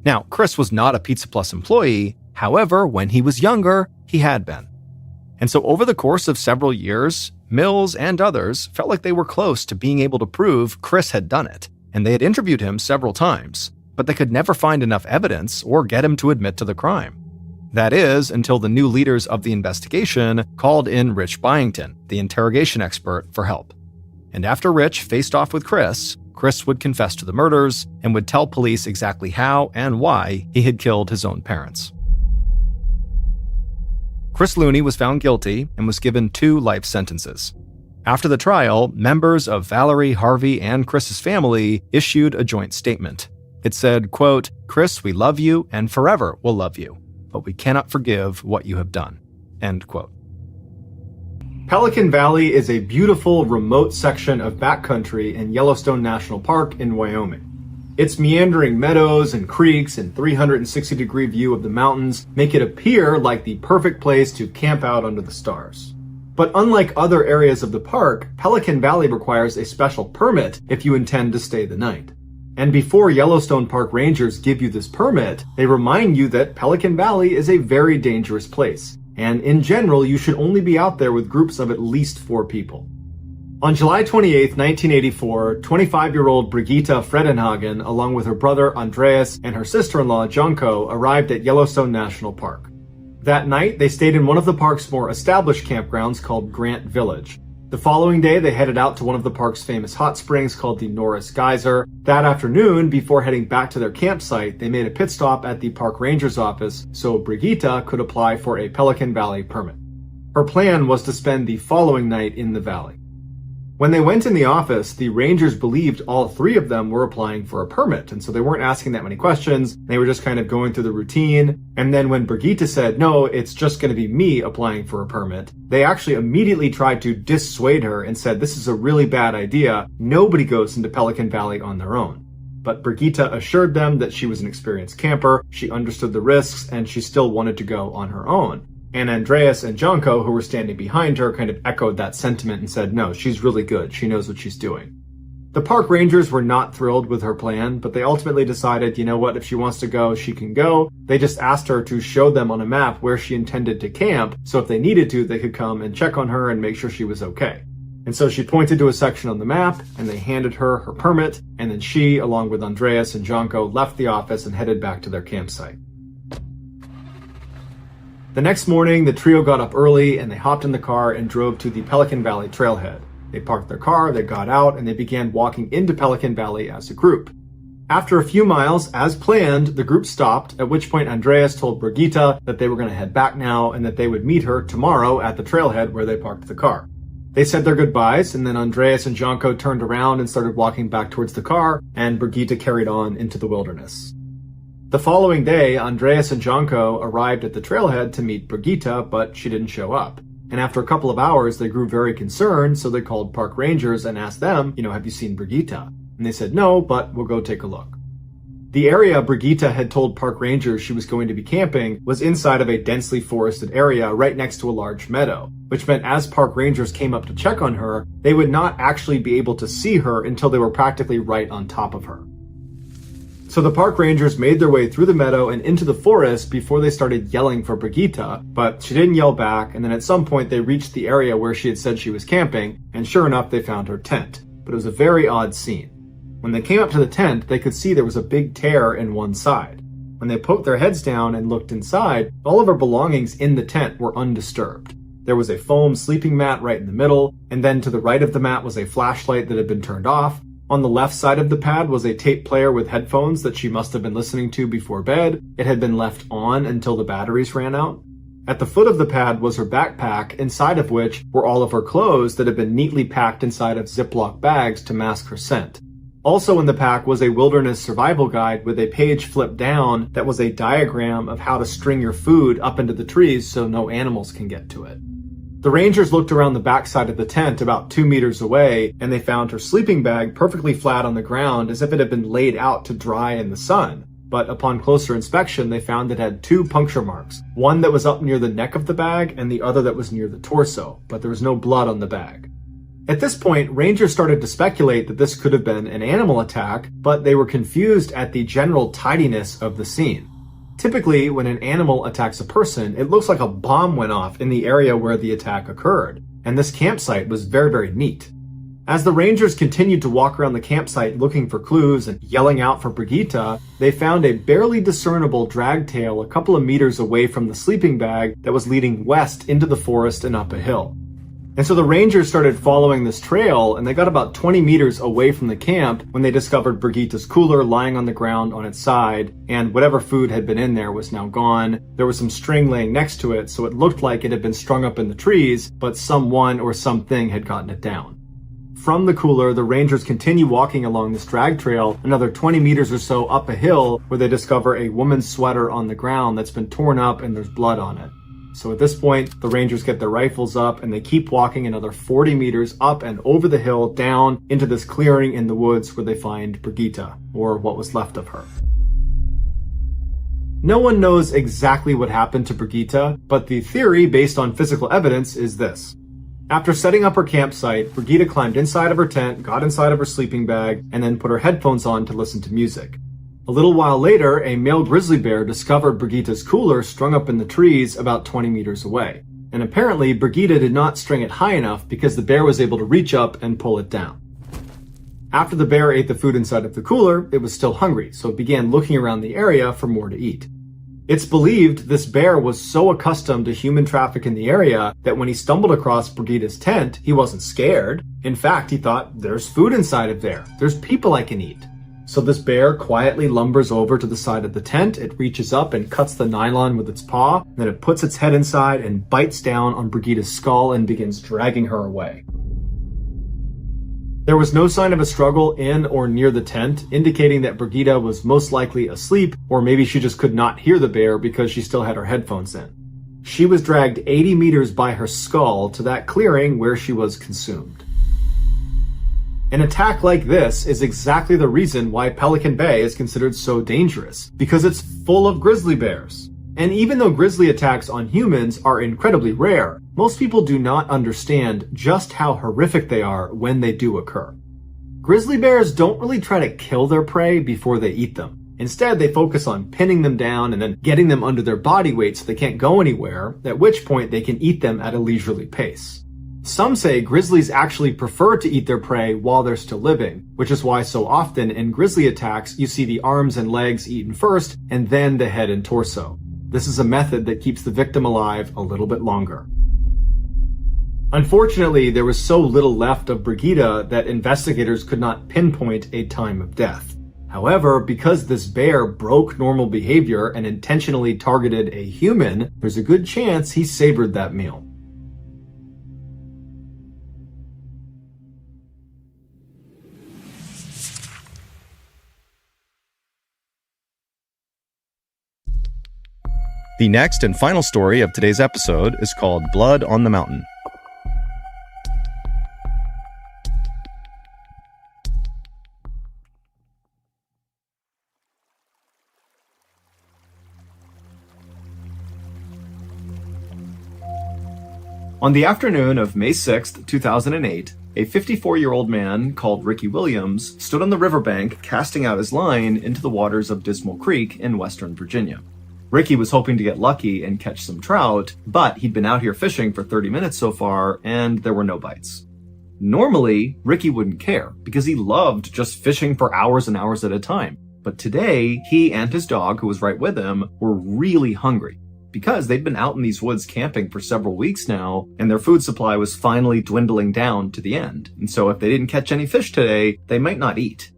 Now, Chris was not a Pizza Plus employee, however, when he was younger, he had been. And so over the course of several years, Mills and others felt like they were close to being able to prove Chris had done it, and they had interviewed him several times, but they could never find enough evidence or get him to admit to the crime. That is, until the new leaders of the investigation called in Rich Byington, the interrogation expert, for help. And after Rich faced off with Chris, Chris would confess to the murders and would tell police exactly how and why he had killed his own parents. Chris Looney was found guilty and was given 2 life sentences. After the trial, members of Valerie, Harvey, and Chris's family issued a joint statement. It said, quote, "Chris, we love you and forever will love you, but we cannot forgive what you have done." End quote. Pelican Valley is a beautiful, remote section of backcountry in Yellowstone National Park in Wyoming. Its meandering meadows and creeks and 360-degree view of the mountains make it appear like the perfect place to camp out under the stars. But unlike other areas of the park, Pelican Valley requires a special permit if you intend to stay the night. And before Yellowstone Park rangers give you this permit, they remind you that Pelican Valley is a very dangerous place, and in general, you should only be out there with groups of at least 4 people. On July 28, 1984, 25-year-old Brigitte Fredenhagen, along with her brother Andreas and her sister-in-law Junko, arrived at Yellowstone National Park. That night, they stayed in one of the park's more established campgrounds called Grant Village. The following day, they headed out to one of the park's famous hot springs called the Norris Geyser. That afternoon, before heading back to their campsite, they made a pit stop at the park ranger's office so Brigitte could apply for a Pelican Valley permit. Her plan was to spend the following night in the valley. When they went in the office, the rangers believed all three of them were applying for a permit, and so they weren't asking that many questions. They were just kind of going through the routine. And then when Brigitte said, no, it's just going to be me applying for a permit, they actually immediately tried to dissuade her and said, this is a really bad idea. Nobody goes into Pelican Valley on their own. But Brigitte assured them that she was an experienced camper, she understood the risks, and she still wanted to go on her own. And Andreas and Janko, who were standing behind her, kind of echoed that sentiment and said, no, she's really good. She knows what she's doing. The park rangers were not thrilled with her plan, but they ultimately decided, you know what, if she wants to go, she can go. They just asked her to show them on a map where she intended to camp, so if they needed to, they could come and check on her and make sure she was okay. And so she pointed to a section on the map, and they handed her her permit, and then she, along with Andreas and Janko, left the office and headed back to their campsite. The next morning, the trio got up early and they hopped in the car and drove to the Pelican Valley trailhead. They parked their car, they got out, and they began walking into Pelican Valley as a group. After a few miles, as planned, the group stopped, at which point Andreas told Brigitte that they were going to head back now and that they would meet her tomorrow at the trailhead where they parked the car. They said their goodbyes, and then Andreas and Janko turned around and started walking back towards the car, and Brigitte carried on into the wilderness. The following day, Andreas and Janko arrived at the trailhead to meet Brigitte, but she didn't show up. And after a couple of hours, they grew very concerned, so they called park rangers and asked them, have you seen Brigitte? And they said, no, but we'll go take a look. The area Brigitte had told park rangers she was going to be camping was inside of a densely forested area right next to a large meadow, which meant as park rangers came up to check on her, they would not actually be able to see her until they were practically right on top of her. So the park rangers made their way through the meadow and into the forest before they started yelling for Brigitte, but she didn't yell back, and then at some point they reached the area where she had said she was camping, and sure enough they found her tent. But it was a very odd scene. When they came up to the tent, they could see there was a big tear in one side. When they poked their heads down and looked inside, all of her belongings in the tent were undisturbed. There was a foam sleeping mat right in the middle, and then to the right of the mat was a flashlight that had been turned off. On the left side of the pad was a tape player with headphones that she must have been listening to before bed. It had been left on until the batteries ran out. At the foot of the pad was her backpack, inside of which were all of her clothes that had been neatly packed inside of Ziploc bags to mask her scent. Also in the pack was a wilderness survival guide with a page flipped down that was a diagram of how to string your food up into the trees so no animals can get to it. The rangers looked around the backside of the tent about 2 meters away, and they found her sleeping bag perfectly flat on the ground as if it had been laid out to dry in the sun. But upon closer inspection, they found it had 2 puncture marks, one that was up near the neck of the bag and the other that was near the torso, but there was no blood on the bag. At this point, rangers started to speculate that this could have been an animal attack, but they were confused at the general tidiness of the scene. Typically, when an animal attacks a person, it looks like a bomb went off in the area where the attack occurred, and this campsite was very, very neat. As the rangers continued to walk around the campsite looking for clues and yelling out for Brigitte, they found a barely discernible drag tail a couple of meters away from the sleeping bag that was leading west into the forest and up a hill. And so the rangers started following this trail, and they got about 20 meters away from the camp when they discovered Brigitte's cooler lying on the ground on its side, and whatever food had been in there was now gone. There was some string laying next to it, so it looked like it had been strung up in the trees, but someone or something had gotten it down. From the cooler, the rangers continue walking along this drag trail another 20 meters or so up a hill where they discover a woman's sweater on the ground that's been torn up and there's blood on it. So at this point, the rangers get their rifles up and they keep walking another 40 meters up and over the hill down into this clearing in the woods where they find Brigitte, or what was left of her. No one knows exactly what happened to Brigitte, but the theory based on physical evidence is this. After setting up her campsite, Brigitte climbed inside of her tent, got inside of her sleeping bag, and then put her headphones on to listen to music. A little while later, a male grizzly bear discovered Brigitte's cooler strung up in the trees about 20 meters away. And apparently, Brigitte did not string it high enough because the bear was able to reach up and pull it down. After the bear ate the food inside of the cooler, it was still hungry, so it began looking around the area for more to eat. It's believed this bear was so accustomed to human traffic in the area that when he stumbled across Brigida's tent, he wasn't scared. In fact, he thought, there's food inside of there. There's people I can eat. So this bear quietly lumbers over to the side of the tent. It reaches up and cuts the nylon with its paw. Then it puts its head inside and bites down on Brigida's skull and begins dragging her away. There was no sign of a struggle in or near the tent, indicating that Brigida was most likely asleep, or maybe she just could not hear the bear because she still had her headphones in. She was dragged 80 meters by her skull to that clearing where she was consumed. An attack like this is exactly the reason why Pelican Bay is considered so dangerous, because it's full of grizzly bears. And even though grizzly attacks on humans are incredibly rare, most people do not understand just how horrific they are when they do occur. Grizzly bears don't really try to kill their prey before they eat them. Instead, they focus on pinning them down and then getting them under their body weight so they can't go anywhere, at which point they can eat them at a leisurely pace. Some say grizzlies actually prefer to eat their prey while they're still living, which is why so often in grizzly attacks you see the arms and legs eaten first and then the head and torso. This is a method that keeps the victim alive a little bit longer. Unfortunately, there was so little left of Brigida that investigators could not pinpoint a time of death. However, because this bear broke normal behavior and intentionally targeted a human, there's a good chance he savored that meal. The next and final story of today's episode is called Blood on the Mountain. On the afternoon of May 6, 2008, a 54-year-old man called Ricky Williams stood on the riverbank casting out his line into the waters of Dismal Creek in western Virginia. Ricky was hoping to get lucky and catch some trout, but he'd been out here fishing for 30 minutes so far, and there were no bites. Normally, Ricky wouldn't care, because he loved just fishing for hours and hours at a time. But today, he and his dog, who was right with him, were really hungry, because they'd been out in these woods camping for several weeks now, and their food supply was finally dwindling down to the end. And so if they didn't catch any fish today, they might not eat.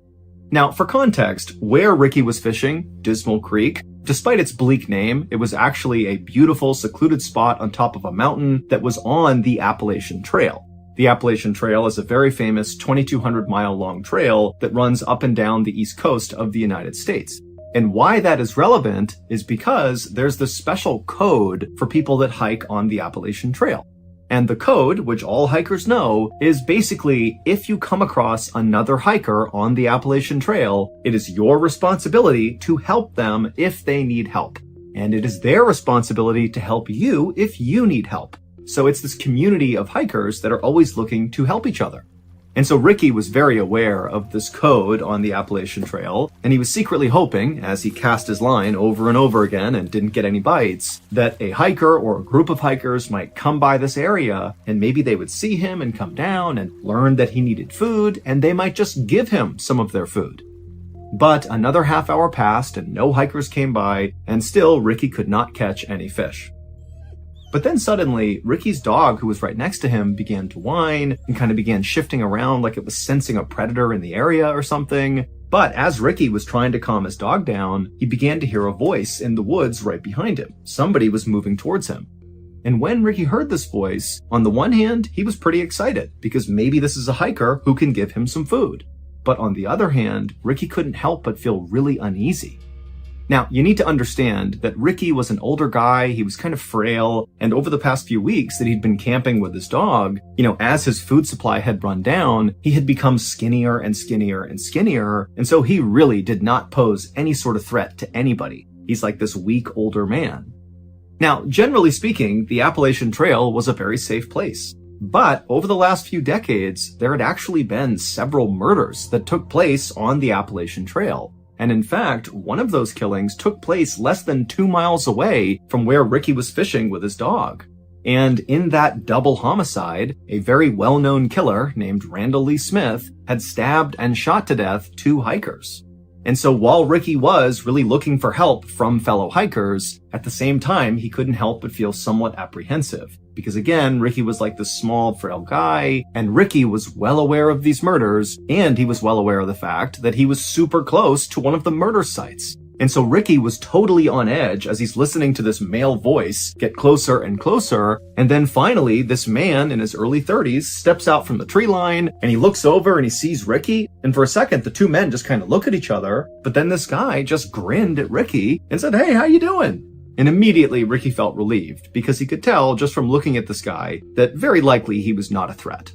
Now, for context, where Ricky was fishing, Dismal Creek, despite its bleak name, it was actually a beautiful, secluded spot on top of a mountain that was on the Appalachian Trail. The Appalachian Trail is a very famous 2,200-mile-long trail that runs up and down the east coast of the United States. And why that is relevant is because there's this special code for people that hike on the Appalachian Trail. And the code, which all hikers know, is basically if you come across another hiker on the Appalachian Trail, it is your responsibility to help them if they need help. And it is their responsibility to help you if you need help. So it's this community of hikers that are always looking to help each other. And so Ricky was very aware of this code on the Appalachian Trail, and he was secretly hoping, as he cast his line over and over again and didn't get any bites, that a hiker or a group of hikers might come by this area, and maybe they would see him and come down and learn that he needed food, and they might just give him some of their food. But another half hour passed and no hikers came by, and still Ricky could not catch any fish. But then suddenly, Ricky's dog, who was right next to him, began to whine and kind of began shifting around like it was sensing a predator in the area or something. But as Ricky was trying to calm his dog down, he began to hear a voice in the woods right behind him. Somebody was moving towards him. And when Ricky heard this voice, on the one hand, he was pretty excited because maybe this is a hiker who can give him some food. But on the other hand, Ricky couldn't help but feel really uneasy. Now, you need to understand that Ricky was an older guy, he was kind of frail, and over the past few weeks that he'd been camping with his dog, as his food supply had run down, he had become skinnier and skinnier and skinnier, and so he really did not pose any sort of threat to anybody. He's like this weak older man. Now, generally speaking, the Appalachian Trail was a very safe place. But over the last few decades, there had actually been several murders that took place on the Appalachian Trail. And in fact, one of those killings took place less than 2 miles away from where Ricky was fishing with his dog. And in that double homicide, a very well-known killer named Randall Lee Smith had stabbed and shot to death 2 hikers. And so while Ricky was really looking for help from fellow hikers, at the same time, he couldn't help but feel somewhat apprehensive. Because again, Ricky was like this small, frail guy, and Ricky was well aware of these murders, and he was well aware of the fact that he was super close to one of the murder sites. And so Ricky was totally on edge as he's listening to this male voice get closer and closer. And then finally, this man in his early 30s steps out from the tree line and he looks over and he sees Ricky. And for a second, the two men just kind of look at each other. But then this guy just grinned at Ricky and said, "Hey, how you doing?" And immediately Ricky felt relieved because he could tell just from looking at this guy that very likely he was not a threat.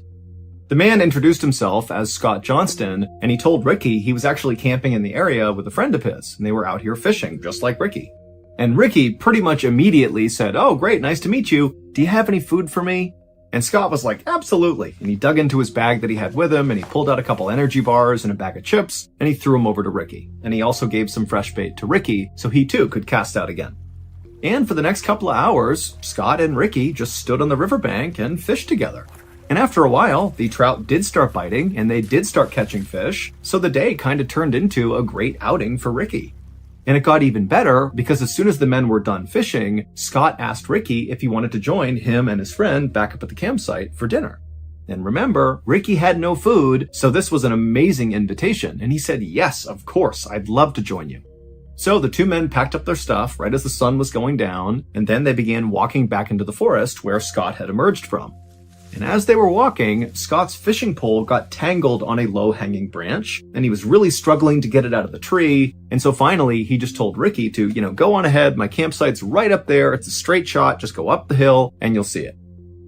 The man introduced himself as Scott Johnston, and he told Ricky he was actually camping in the area with a friend of his, and they were out here fishing, just like Ricky. And Ricky pretty much immediately said, "Oh, great, nice to meet you. Do you have any food for me?" And Scott was like, "Absolutely." And he dug into his bag that he had with him, and he pulled out a couple energy bars and a bag of chips, and he threw them over to Ricky. And he also gave some fresh bait to Ricky, so he too could cast out again. And for the next couple of hours, Scott and Ricky just stood on the riverbank and fished together. And after a while, the trout did start biting and they did start catching fish, so the day kind of turned into a great outing for Ricky. And it got even better because as soon as the men were done fishing, Scott asked Ricky if he wanted to join him and his friend back up at the campsite for dinner. And remember, Ricky had no food, so this was an amazing invitation, and he said, "Yes, of course, I'd love to join you." So the two men packed up their stuff right as the sun was going down, and then they began walking back into the forest where Scott had emerged from. And as they were walking, Scott's fishing pole got tangled on a low-hanging branch, and he was really struggling to get it out of the tree. And so finally, he just told Ricky to, go on ahead. My campsite's right up there. It's a straight shot. Just go up the hill and you'll see it.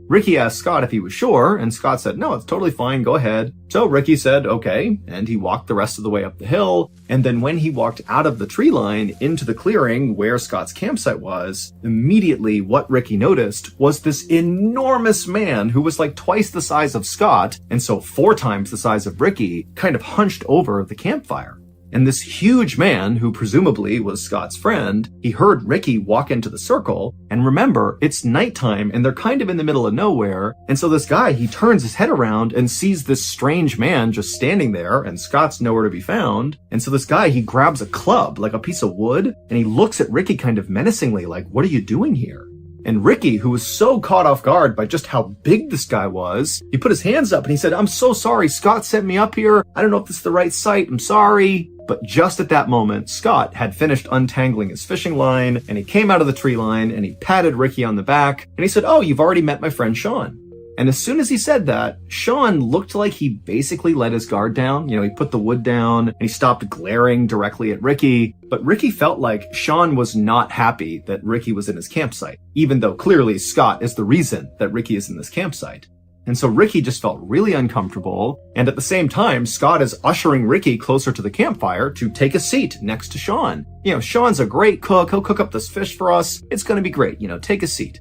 Ricky asked Scott if he was sure, and Scott said, "No, it's totally fine. Go ahead." So Ricky said, "Okay," and he walked the rest of the way up the hill. And then when he walked out of the tree line into the clearing where Scott's campsite was, immediately what Ricky noticed was this enormous man who was like twice the size of Scott, and so 4 times the size of Ricky, kind of hunched over the campfire. And this huge man, who presumably was Scott's friend, he heard Ricky walk into the circle. And remember, it's nighttime and they're kind of in the middle of nowhere. And so this guy, he turns his head around and sees this strange man just standing there, and Scott's nowhere to be found. And so this guy, he grabs a club, like a piece of wood, and he looks at Ricky kind of menacingly, like, "What are you doing here?" And Ricky, who was so caught off guard by just how big this guy was, he put his hands up and he said, "I'm so sorry. Scott sent me up here. I don't know if this is the right site. I'm sorry." But just at that moment, Scott had finished untangling his fishing line, and he came out of the tree line and he patted Ricky on the back and he said, "Oh, you've already met my friend Sean." And as soon as he said that, Sean looked like he basically let his guard down. He put the wood down and he stopped glaring directly at Ricky. But Ricky felt like Sean was not happy that Ricky was in his campsite, even though clearly Scott is the reason that Ricky is in this campsite. And so Ricky just felt really uncomfortable. And at the same time, Scott is ushering Ricky closer to the campfire to take a seat next to Sean. Sean's a great cook. He'll cook up this fish for us. It's going to be great. Take a seat.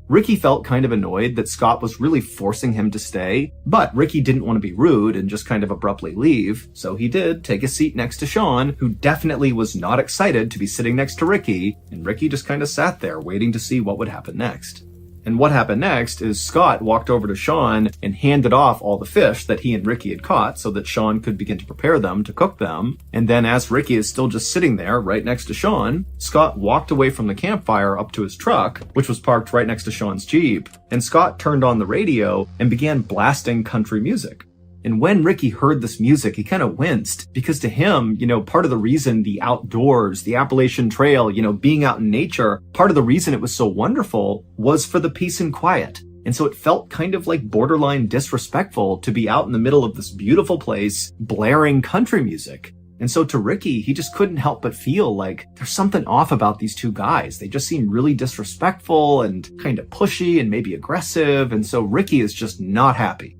Ricky felt kind of annoyed that Scott was really forcing him to stay, but Ricky didn't want to be rude and just kind of abruptly leave. So he did take a seat next to Sean, who definitely was not excited to be sitting next to Ricky. And Ricky just kind of sat there waiting to see what would happen next. And what happened next is Scott walked over to Sean and handed off all the fish that he and Ricky had caught so that Sean could begin to prepare them to cook them. And then as Ricky is still just sitting there right next to Sean, Scott walked away from the campfire up to his truck, which was parked right next to Sean's Jeep. And Scott turned on the radio and began blasting country music. And when Ricky heard this music, he kind of winced because to him, part of the reason the outdoors, the Appalachian Trail, being out in nature, part of the reason it was so wonderful was for the peace and quiet. And so it felt kind of like borderline disrespectful to be out in the middle of this beautiful place, blaring country music. And so to Ricky, he just couldn't help but feel like there's something off about these two guys. They just seem really disrespectful and kind of pushy and maybe aggressive. And so Ricky is just not happy.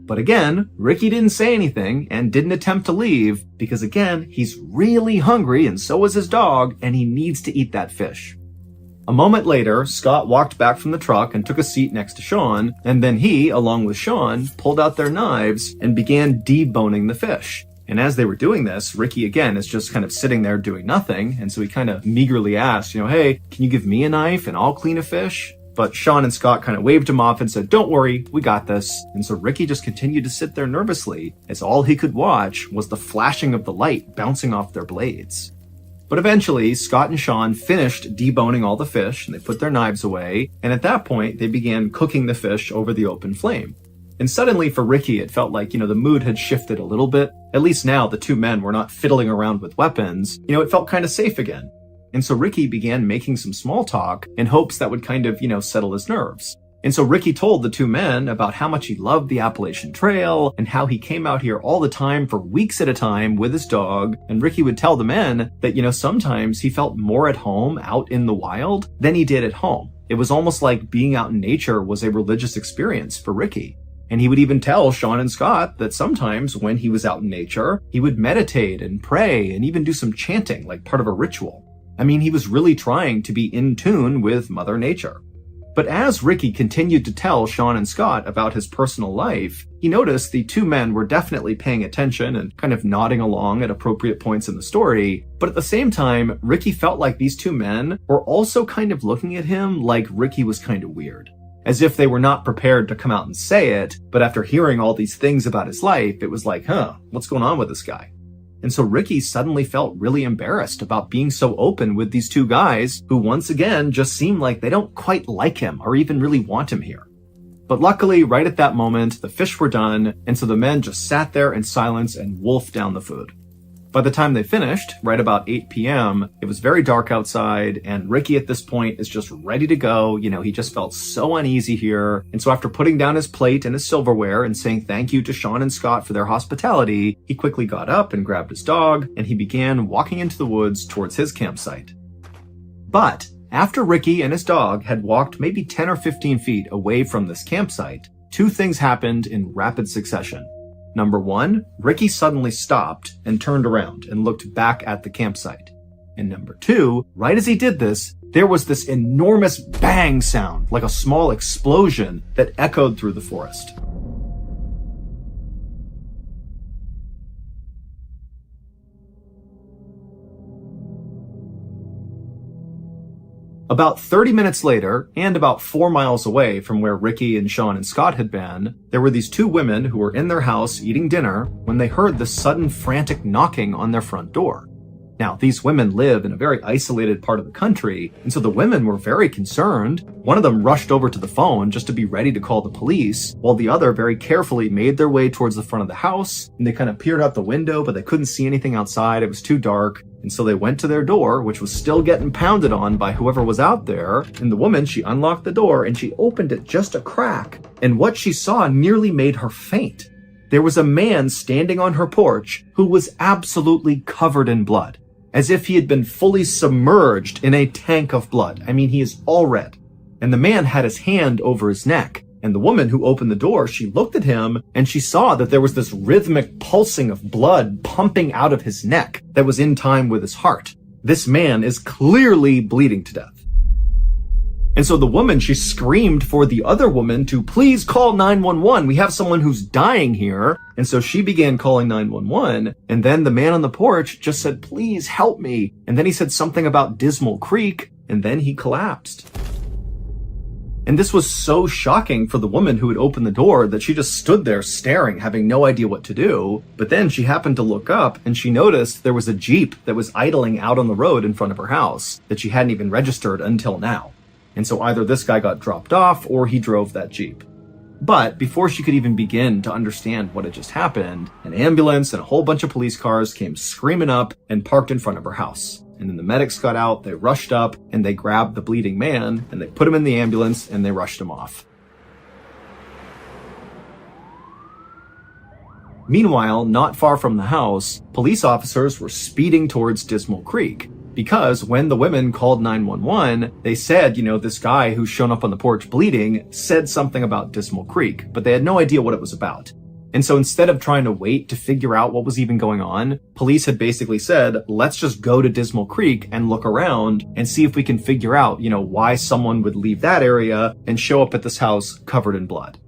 But again, Ricky didn't say anything and didn't attempt to leave because again, he's really hungry and so is his dog and he needs to eat that fish. A moment later, Scott walked back from the truck and took a seat next to Sean, and then he, along with Sean, pulled out their knives and began deboning the fish. And as they were doing this, Ricky again is just kind of sitting there doing nothing, and so he kind of meagerly asked, "Hey, can you give me a knife and I'll clean a fish?" But Sean and Scott kind of waved him off and said, "Don't worry, we got this." And so Ricky just continued to sit there nervously, as all he could watch was the flashing of the light bouncing off their blades. But eventually, Scott and Sean finished deboning all the fish, and they put their knives away, and at that point, they began cooking the fish over the open flame. And suddenly for Ricky, it felt like, the mood had shifted a little bit. At least now the two men were not fiddling around with weapons. It felt kind of safe again. And so Ricky began making some small talk in hopes that would kind of, settle his nerves. And so Ricky told the two men about how much he loved the Appalachian Trail and how he came out here all the time for weeks at a time with his dog. And Ricky would tell the men that, sometimes he felt more at home out in the wild than he did at home. It was almost like being out in nature was a religious experience for Ricky. And he would even tell Sean and Scott that sometimes when he was out in nature, he would meditate and pray and even do some chanting like part of a ritual. I mean, he was really trying to be in tune with Mother Nature. But as Ricky continued to tell Sean and Scott about his personal life, he noticed the two men were definitely paying attention and kind of nodding along at appropriate points in the story. But at the same time, Ricky felt like these two men were also kind of looking at him like Ricky was kind of weird. As if they were not prepared to come out and say it, but after hearing all these things about his life, it was like, what's going on with this guy? And so Ricky suddenly felt really embarrassed about being so open with these two guys who once again just seemed like they don't quite like him or even really want him here. But luckily, right at that moment, the fish were done, and so the men just sat there in silence and wolfed down the food. By the time they finished, right about 8 p.m., it was very dark outside, and Ricky at this point is just ready to go. He just felt so uneasy here. And so after putting down his plate and his silverware and saying thank you to Sean and Scott for their hospitality, he quickly got up and grabbed his dog, and he began walking into the woods towards his campsite. But after Ricky and his dog had walked maybe 10 or 15 feet away from this campsite, two things happened in rapid succession. Number one, Ricky suddenly stopped and turned around and looked back at the campsite. And number two, right as he did this, there was this enormous bang sound, like a small explosion that echoed through the forest. About 30 minutes later, and about 4 miles away from where Ricky and Sean and Scott had been, there were these two women who were in their house eating dinner when they heard this sudden frantic knocking on their front door. Now, these women live in a very isolated part of the country, and so the women were very concerned. One of them rushed over to the phone just to be ready to call the police, while the other very carefully made their way towards the front of the house, and they kind of peered out the window, but they couldn't see anything outside. It was too dark. And so they went to their door, which was still getting pounded on by whoever was out there. And the woman, she unlocked the door and she opened it just a crack. And what she saw nearly made her faint. There was a man standing on her porch who was absolutely covered in blood, as if he had been fully submerged in a tank of blood. I mean, he is all red. And the man had his hand over his neck. And the woman who opened the door, she looked at him and she saw that there was this rhythmic pulsing of blood pumping out of his neck that was in time with his heart. This man is clearly bleeding to death. And so the woman, she screamed for the other woman to please call 911. We have someone who's dying here. And so she began calling 911. And then the man on the porch just said, please help me. And then he said something about Dismal Creek. And then he collapsed. And this was so shocking for the woman who had opened the door that she just stood there staring, having no idea what to do. But then she happened to look up and she noticed there was a Jeep that was idling out on the road in front of her house that she hadn't even registered until now. And so either this guy got dropped off or he drove that Jeep. But before she could even begin to understand what had just happened, an ambulance and a whole bunch of police cars came screaming up and parked in front of her house. And then the medics got out, they rushed up, and they grabbed the bleeding man, and they put him in the ambulance, and they rushed him off. Meanwhile, not far from the house, police officers were speeding towards Dismal Creek, because when the women called 911, they said, this guy who's shown up on the porch bleeding said something about Dismal Creek, but they had no idea what it was about. And so instead of trying to wait to figure out what was even going on, police had basically said, let's just go to Dismal Creek and look around and see if we can figure out, why someone would leave that area and show up at this house covered in blood.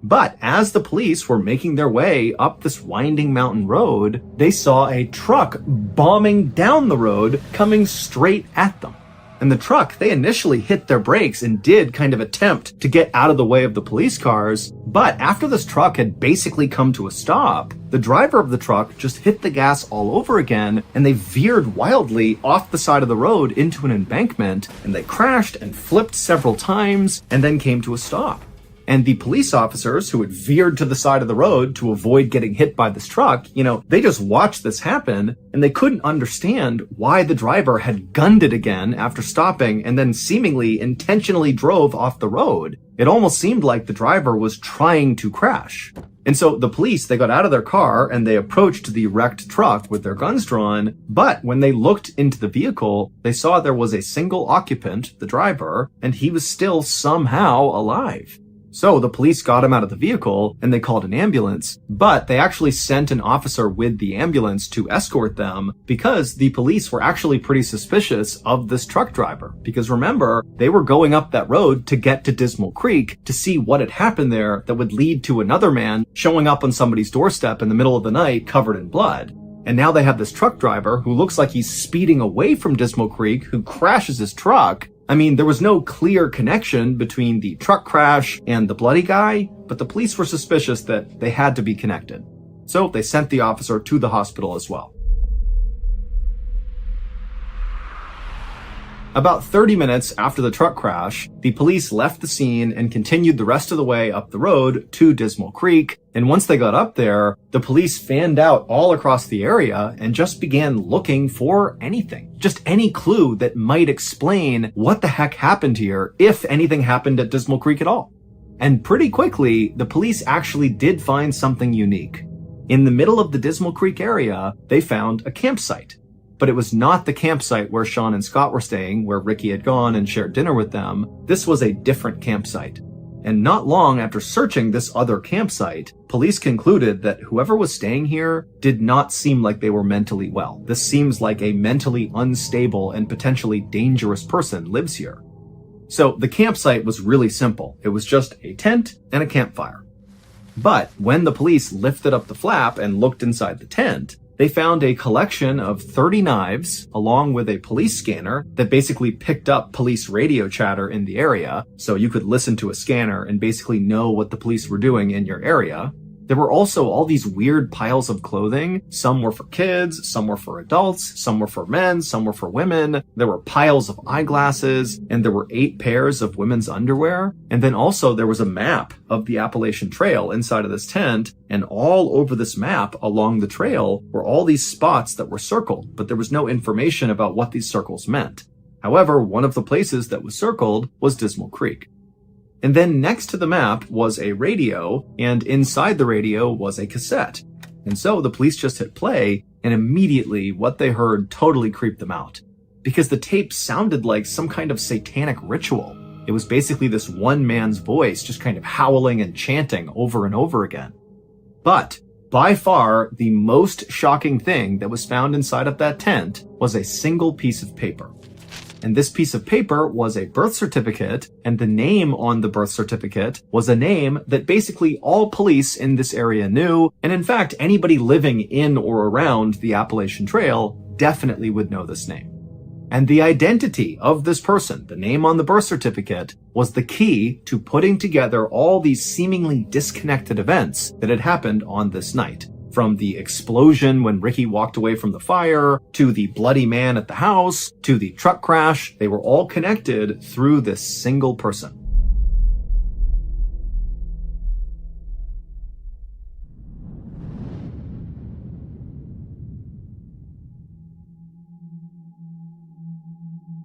But as the police were making their way up this winding mountain road, they saw a truck bombing down the road coming straight at them. And the truck, they initially hit their brakes and did kind of attempt to get out of the way of the police cars. But after this truck had basically come to a stop, the driver of the truck just hit the gas all over again, and they veered wildly off the side of the road into an embankment, and they crashed and flipped several times and then came to a stop. And the police officers who had veered to the side of the road to avoid getting hit by this truck, they just watched this happen, and they couldn't understand why the driver had gunned it again after stopping and then seemingly intentionally drove off the road. It almost seemed like the driver was trying to crash. And so the police, they got out of their car and they approached the wrecked truck with their guns drawn. But when they looked into the vehicle, they saw there was a single occupant, the driver, and he was still somehow alive. So the police got him out of the vehicle and they called an ambulance, but they actually sent an officer with the ambulance to escort them because the police were actually pretty suspicious of this truck driver. Because remember, they were going up that road to get to Dismal Creek to see what had happened there that would lead to another man showing up on somebody's doorstep in the middle of the night covered in blood. And now they have this truck driver who looks like he's speeding away from Dismal Creek, who crashes his truck. I mean, there was no clear connection between the truck crash and the bloody guy, but the police were suspicious that they had to be connected. So they sent the officer to the hospital as well. About 30 minutes after the truck crash, the police left the scene and continued the rest of the way up the road to Dismal Creek. And once they got up there, the police fanned out all across the area and just began looking for anything. Just any clue that might explain what the heck happened here, if anything happened at Dismal Creek at all. And pretty quickly, the police actually did find something unique. In the middle of the Dismal Creek area, they found a campsite. But it was not the campsite where Sean and Scott were staying, where Ricky had gone and shared dinner with them. This was a different campsite. And not long after searching this other campsite, police concluded that whoever was staying here did not seem like they were mentally well. This seems like a mentally unstable and potentially dangerous person lives here. So the campsite was really simple. It was just a tent and a campfire. But when the police lifted up the flap and looked inside the tent, they found a collection of 30 knives along with a police scanner that basically picked up police radio chatter in the area, so you could listen to a scanner and basically know what the police were doing in your area. There were also all these weird piles of clothing. Some were for kids, some were for adults, some were for men, some were for women. There were piles of eyeglasses, and there were 8 pairs of women's underwear. And then also there was a map of the Appalachian Trail inside of this tent, and all over this map along the trail were all these spots that were circled, but there was no information about what these circles meant. However, one of the places that was circled was Dismal Creek. And then next to the map was a radio, and inside the radio was a cassette. And so the police just hit play, and immediately what they heard totally creeped them out. Because the tape sounded like some kind of satanic ritual. It was basically this one man's voice just kind of howling and chanting over and over again. But by far, the most shocking thing that was found inside of that tent was a single piece of paper. And this piece of paper was a birth certificate, and the name on the birth certificate was a name that basically all police in this area knew, and in fact, anybody living in or around the Appalachian Trail definitely would know this name. And the identity of this person, the name on the birth certificate, was the key to putting together all these seemingly disconnected events that had happened on this night. From the explosion when Ricky walked away from the fire, to the bloody man at the house, to the truck crash, they were all connected through this single person.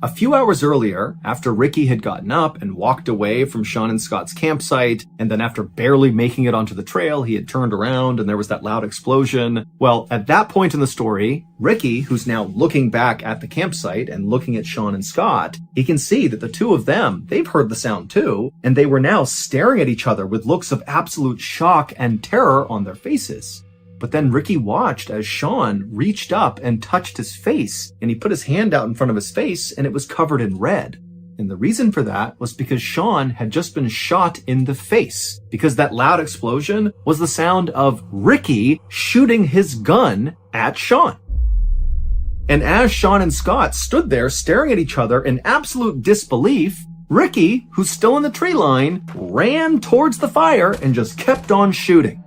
A few hours earlier, after Ricky had gotten up and walked away from Sean and Scott's campsite, and then after barely making it onto the trail, he had turned around and there was that loud explosion. Well, at that point in the story, Ricky, who's now looking back at the campsite and looking at Sean and Scott, he can see that the two of them, they've heard the sound too, and they were now staring at each other with looks of absolute shock and terror on their faces. But then Ricky watched as Sean reached up and touched his face, and he put his hand out in front of his face and it was covered in red. And the reason for that was because Sean had just been shot in the face, because that loud explosion was the sound of Ricky shooting his gun at Sean. And as Sean and Scott stood there staring at each other in absolute disbelief, Ricky, who's still in the tree line, ran towards the fire and just kept on shooting.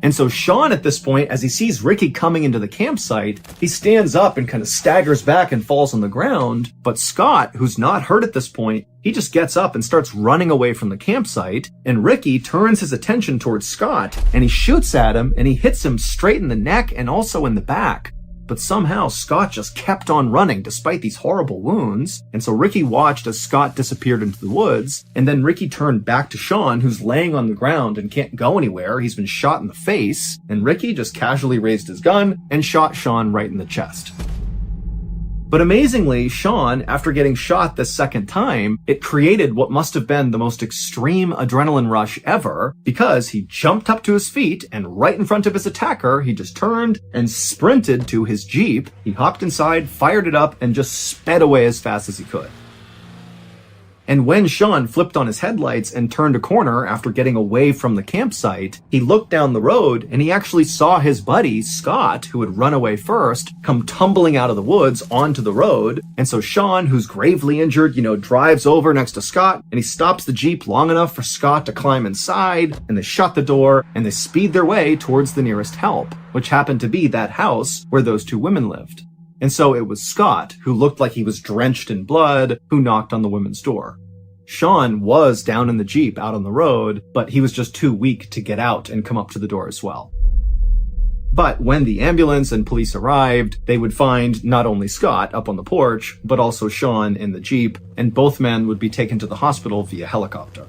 And so Sean, at this point, as he sees Ricky coming into the campsite, he stands up and kind of staggers back and falls on the ground. But Scott, who's not hurt at this point, he just gets up and starts running away from the campsite. And Ricky turns his attention towards Scott and he shoots at him and he hits him straight in the neck and also in the back. But somehow Scott just kept on running despite these horrible wounds. And so Ricky watched as Scott disappeared into the woods. And then Ricky turned back to Sean, who's laying on the ground and can't go anywhere. He's been shot in the face. And Ricky just casually raised his gun and shot Sean right in the chest. But amazingly, Sean, after getting shot this second time, it created what must have been the most extreme adrenaline rush ever, because he jumped up to his feet and right in front of his attacker, he just turned and sprinted to his Jeep. He hopped inside, fired it up, and just sped away as fast as he could. And when Sean flipped on his headlights and turned a corner after getting away from the campsite, he looked down the road and he actually saw his buddy, Scott, who had run away first, come tumbling out of the woods onto the road. And so Sean, who's gravely injured, drives over next to Scott and he stops the Jeep long enough for Scott to climb inside, and they shut the door and they speed their way towards the nearest help, which happened to be that house where those two women lived. And so it was Scott, who looked like he was drenched in blood, who knocked on the women's door. Sean was down in the Jeep out on the road, but he was just too weak to get out and come up to the door as well. But when the ambulance and police arrived, they would find not only Scott up on the porch, but also Sean in the Jeep, and both men would be taken to the hospital via helicopter.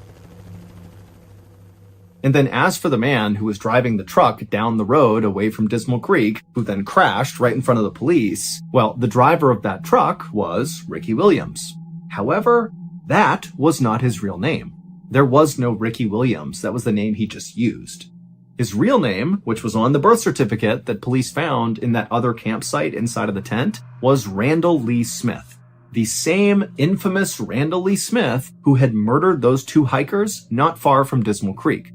And then as for the man who was driving the truck down the road away from Dismal Creek, who then crashed right in front of the police, well, the driver of that truck was Ricky Williams. However, that was not his real name. There was no Ricky Williams. That was the name he just used. His real name, which was on the birth certificate that police found in that other campsite inside of the tent, was Randall Lee Smith. The same infamous Randall Lee Smith who had murdered those two hikers not far from Dismal Creek.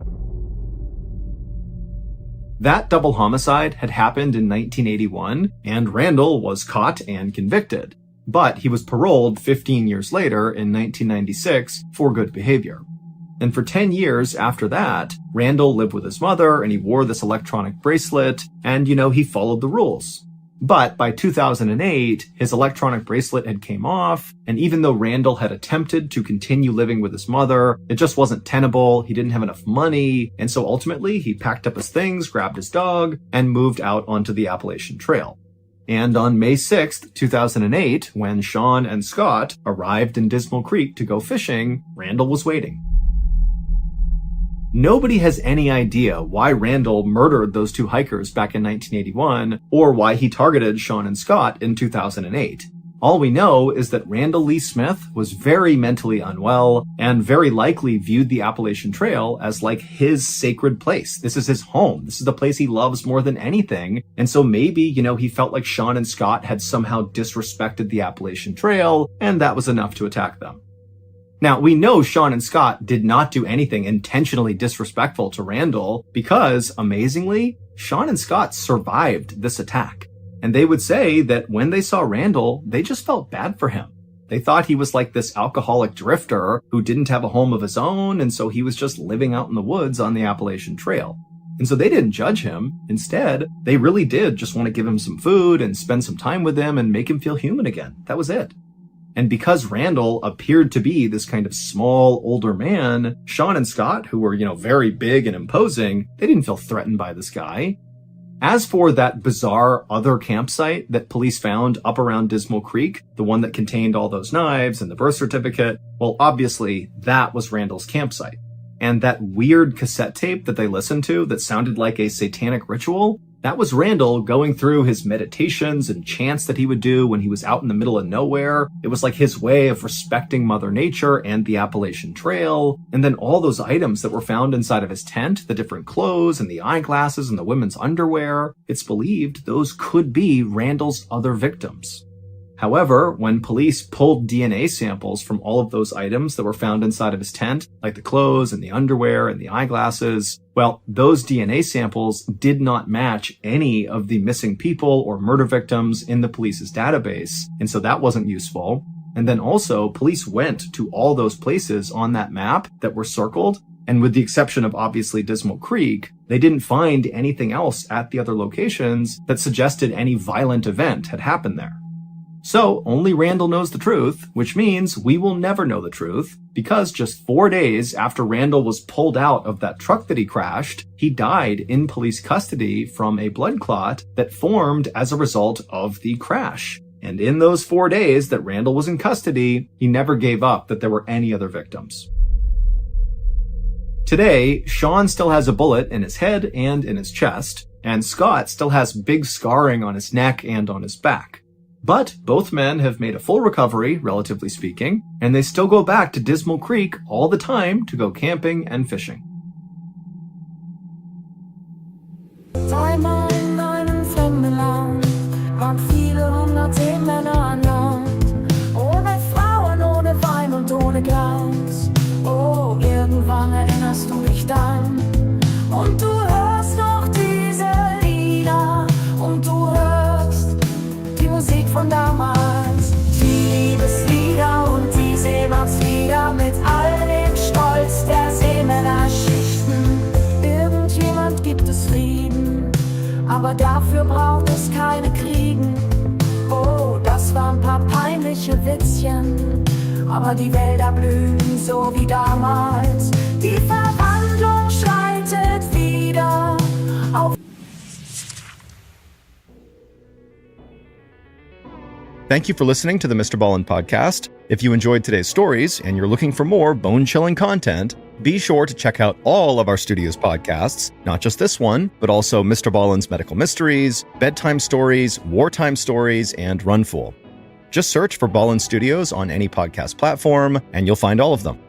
That double homicide had happened in 1981, and Randall was caught and convicted. But he was paroled 15 years later in 1996 for good behavior. And for 10 years after that, Randall lived with his mother and he wore this electronic bracelet and, he followed the rules. But by 2008, his electronic bracelet had came off, and even though Randall had attempted to continue living with his mother, it just wasn't tenable, he didn't have enough money, and so ultimately he packed up his things, grabbed his dog, and moved out onto the Appalachian Trail. And on May 6th, 2008, when Sean and Scott arrived in Dismal Creek to go fishing, Randall was waiting. Nobody has any idea why Randall murdered those two hikers back in 1981, or why he targeted Sean and Scott in 2008. All we know is that Randall Lee Smith was very mentally unwell and very likely viewed the Appalachian Trail as like his sacred place. This is his home. This is the place he loves more than anything. And so maybe, he felt like Sean and Scott had somehow disrespected the Appalachian Trail, and that was enough to attack them. Now, we know Sean and Scott did not do anything intentionally disrespectful to Randall because, amazingly, Sean and Scott survived this attack. And they would say that when they saw Randall, they just felt bad for him. They thought he was like this alcoholic drifter who didn't have a home of his own, and so he was just living out in the woods on the Appalachian Trail. And so they didn't judge him. Instead, they really did just want to give him some food and spend some time with him and make him feel human again. That was it. And because Randall appeared to be this kind of small, older man, Sean and Scott, who were, very big and imposing, they didn't feel threatened by this guy. As for that bizarre other campsite that police found up around Dismal Creek, the one that contained all those knives and the birth certificate, well, obviously, that was Randall's campsite. And that weird cassette tape that they listened to that sounded like a satanic ritual, that was Randall going through his meditations and chants that he would do when he was out in the middle of nowhere. It was like his way of respecting Mother Nature and the Appalachian Trail. And then all those items that were found inside of his tent, the different clothes and the eyeglasses and the women's underwear, it's believed those could be Randall's other victims. However, when police pulled DNA samples from all of those items that were found inside of his tent, like the clothes and the underwear and the eyeglasses, well, those DNA samples did not match any of the missing people or murder victims in the police's database, and so that wasn't useful. And then also, police went to all those places on that map that were circled, and with the exception of obviously Dismal Creek, they didn't find anything else at the other locations that suggested any violent event had happened there. So only Randall knows the truth, which means we will never know the truth, because just 4 days after Randall was pulled out of that truck that he crashed, he died in police custody from a blood clot that formed as a result of the crash. And in those 4 days that Randall was in custody, he never gave up that there were any other victims. Today, Sean still has a bullet in his head and in his chest, and Scott still has big scarring on his neck and on his back. But both men have made a full recovery, relatively speaking, and they still go back to Dismal Creek all the time to go camping and fishing. Einmal in einem fremden Land waren viele hunderte Männer an Land, ohne Frauen, ohne Wein und ohne Glanz. Oh, irgendwann erinnerst du dich dann und du hörst noch diese Lieder und du hörst die Musik von damals, die Liebeslieder und die Seemannslieder mit all dem Stolz der Seemännerschichten. Irgendjemand gibt es Frieden, aber dafür braucht es keine Kriegen. Oh, das waren ein paar peinliche Witzchen, aber die Wälder blühen so wie damals. Die Verwandlung schreitet wieder auf. Thank you for listening to the MrBallen podcast. If you enjoyed today's stories and you're looking for more bone-chilling content, be sure to check out all of our studio's podcasts, not just this one, but also MrBallen's Medical Mysteries, Bedtime Stories, Wartime Stories, and Run Fool. Just search for Ballin Studios on any podcast platform, and you'll find all of them.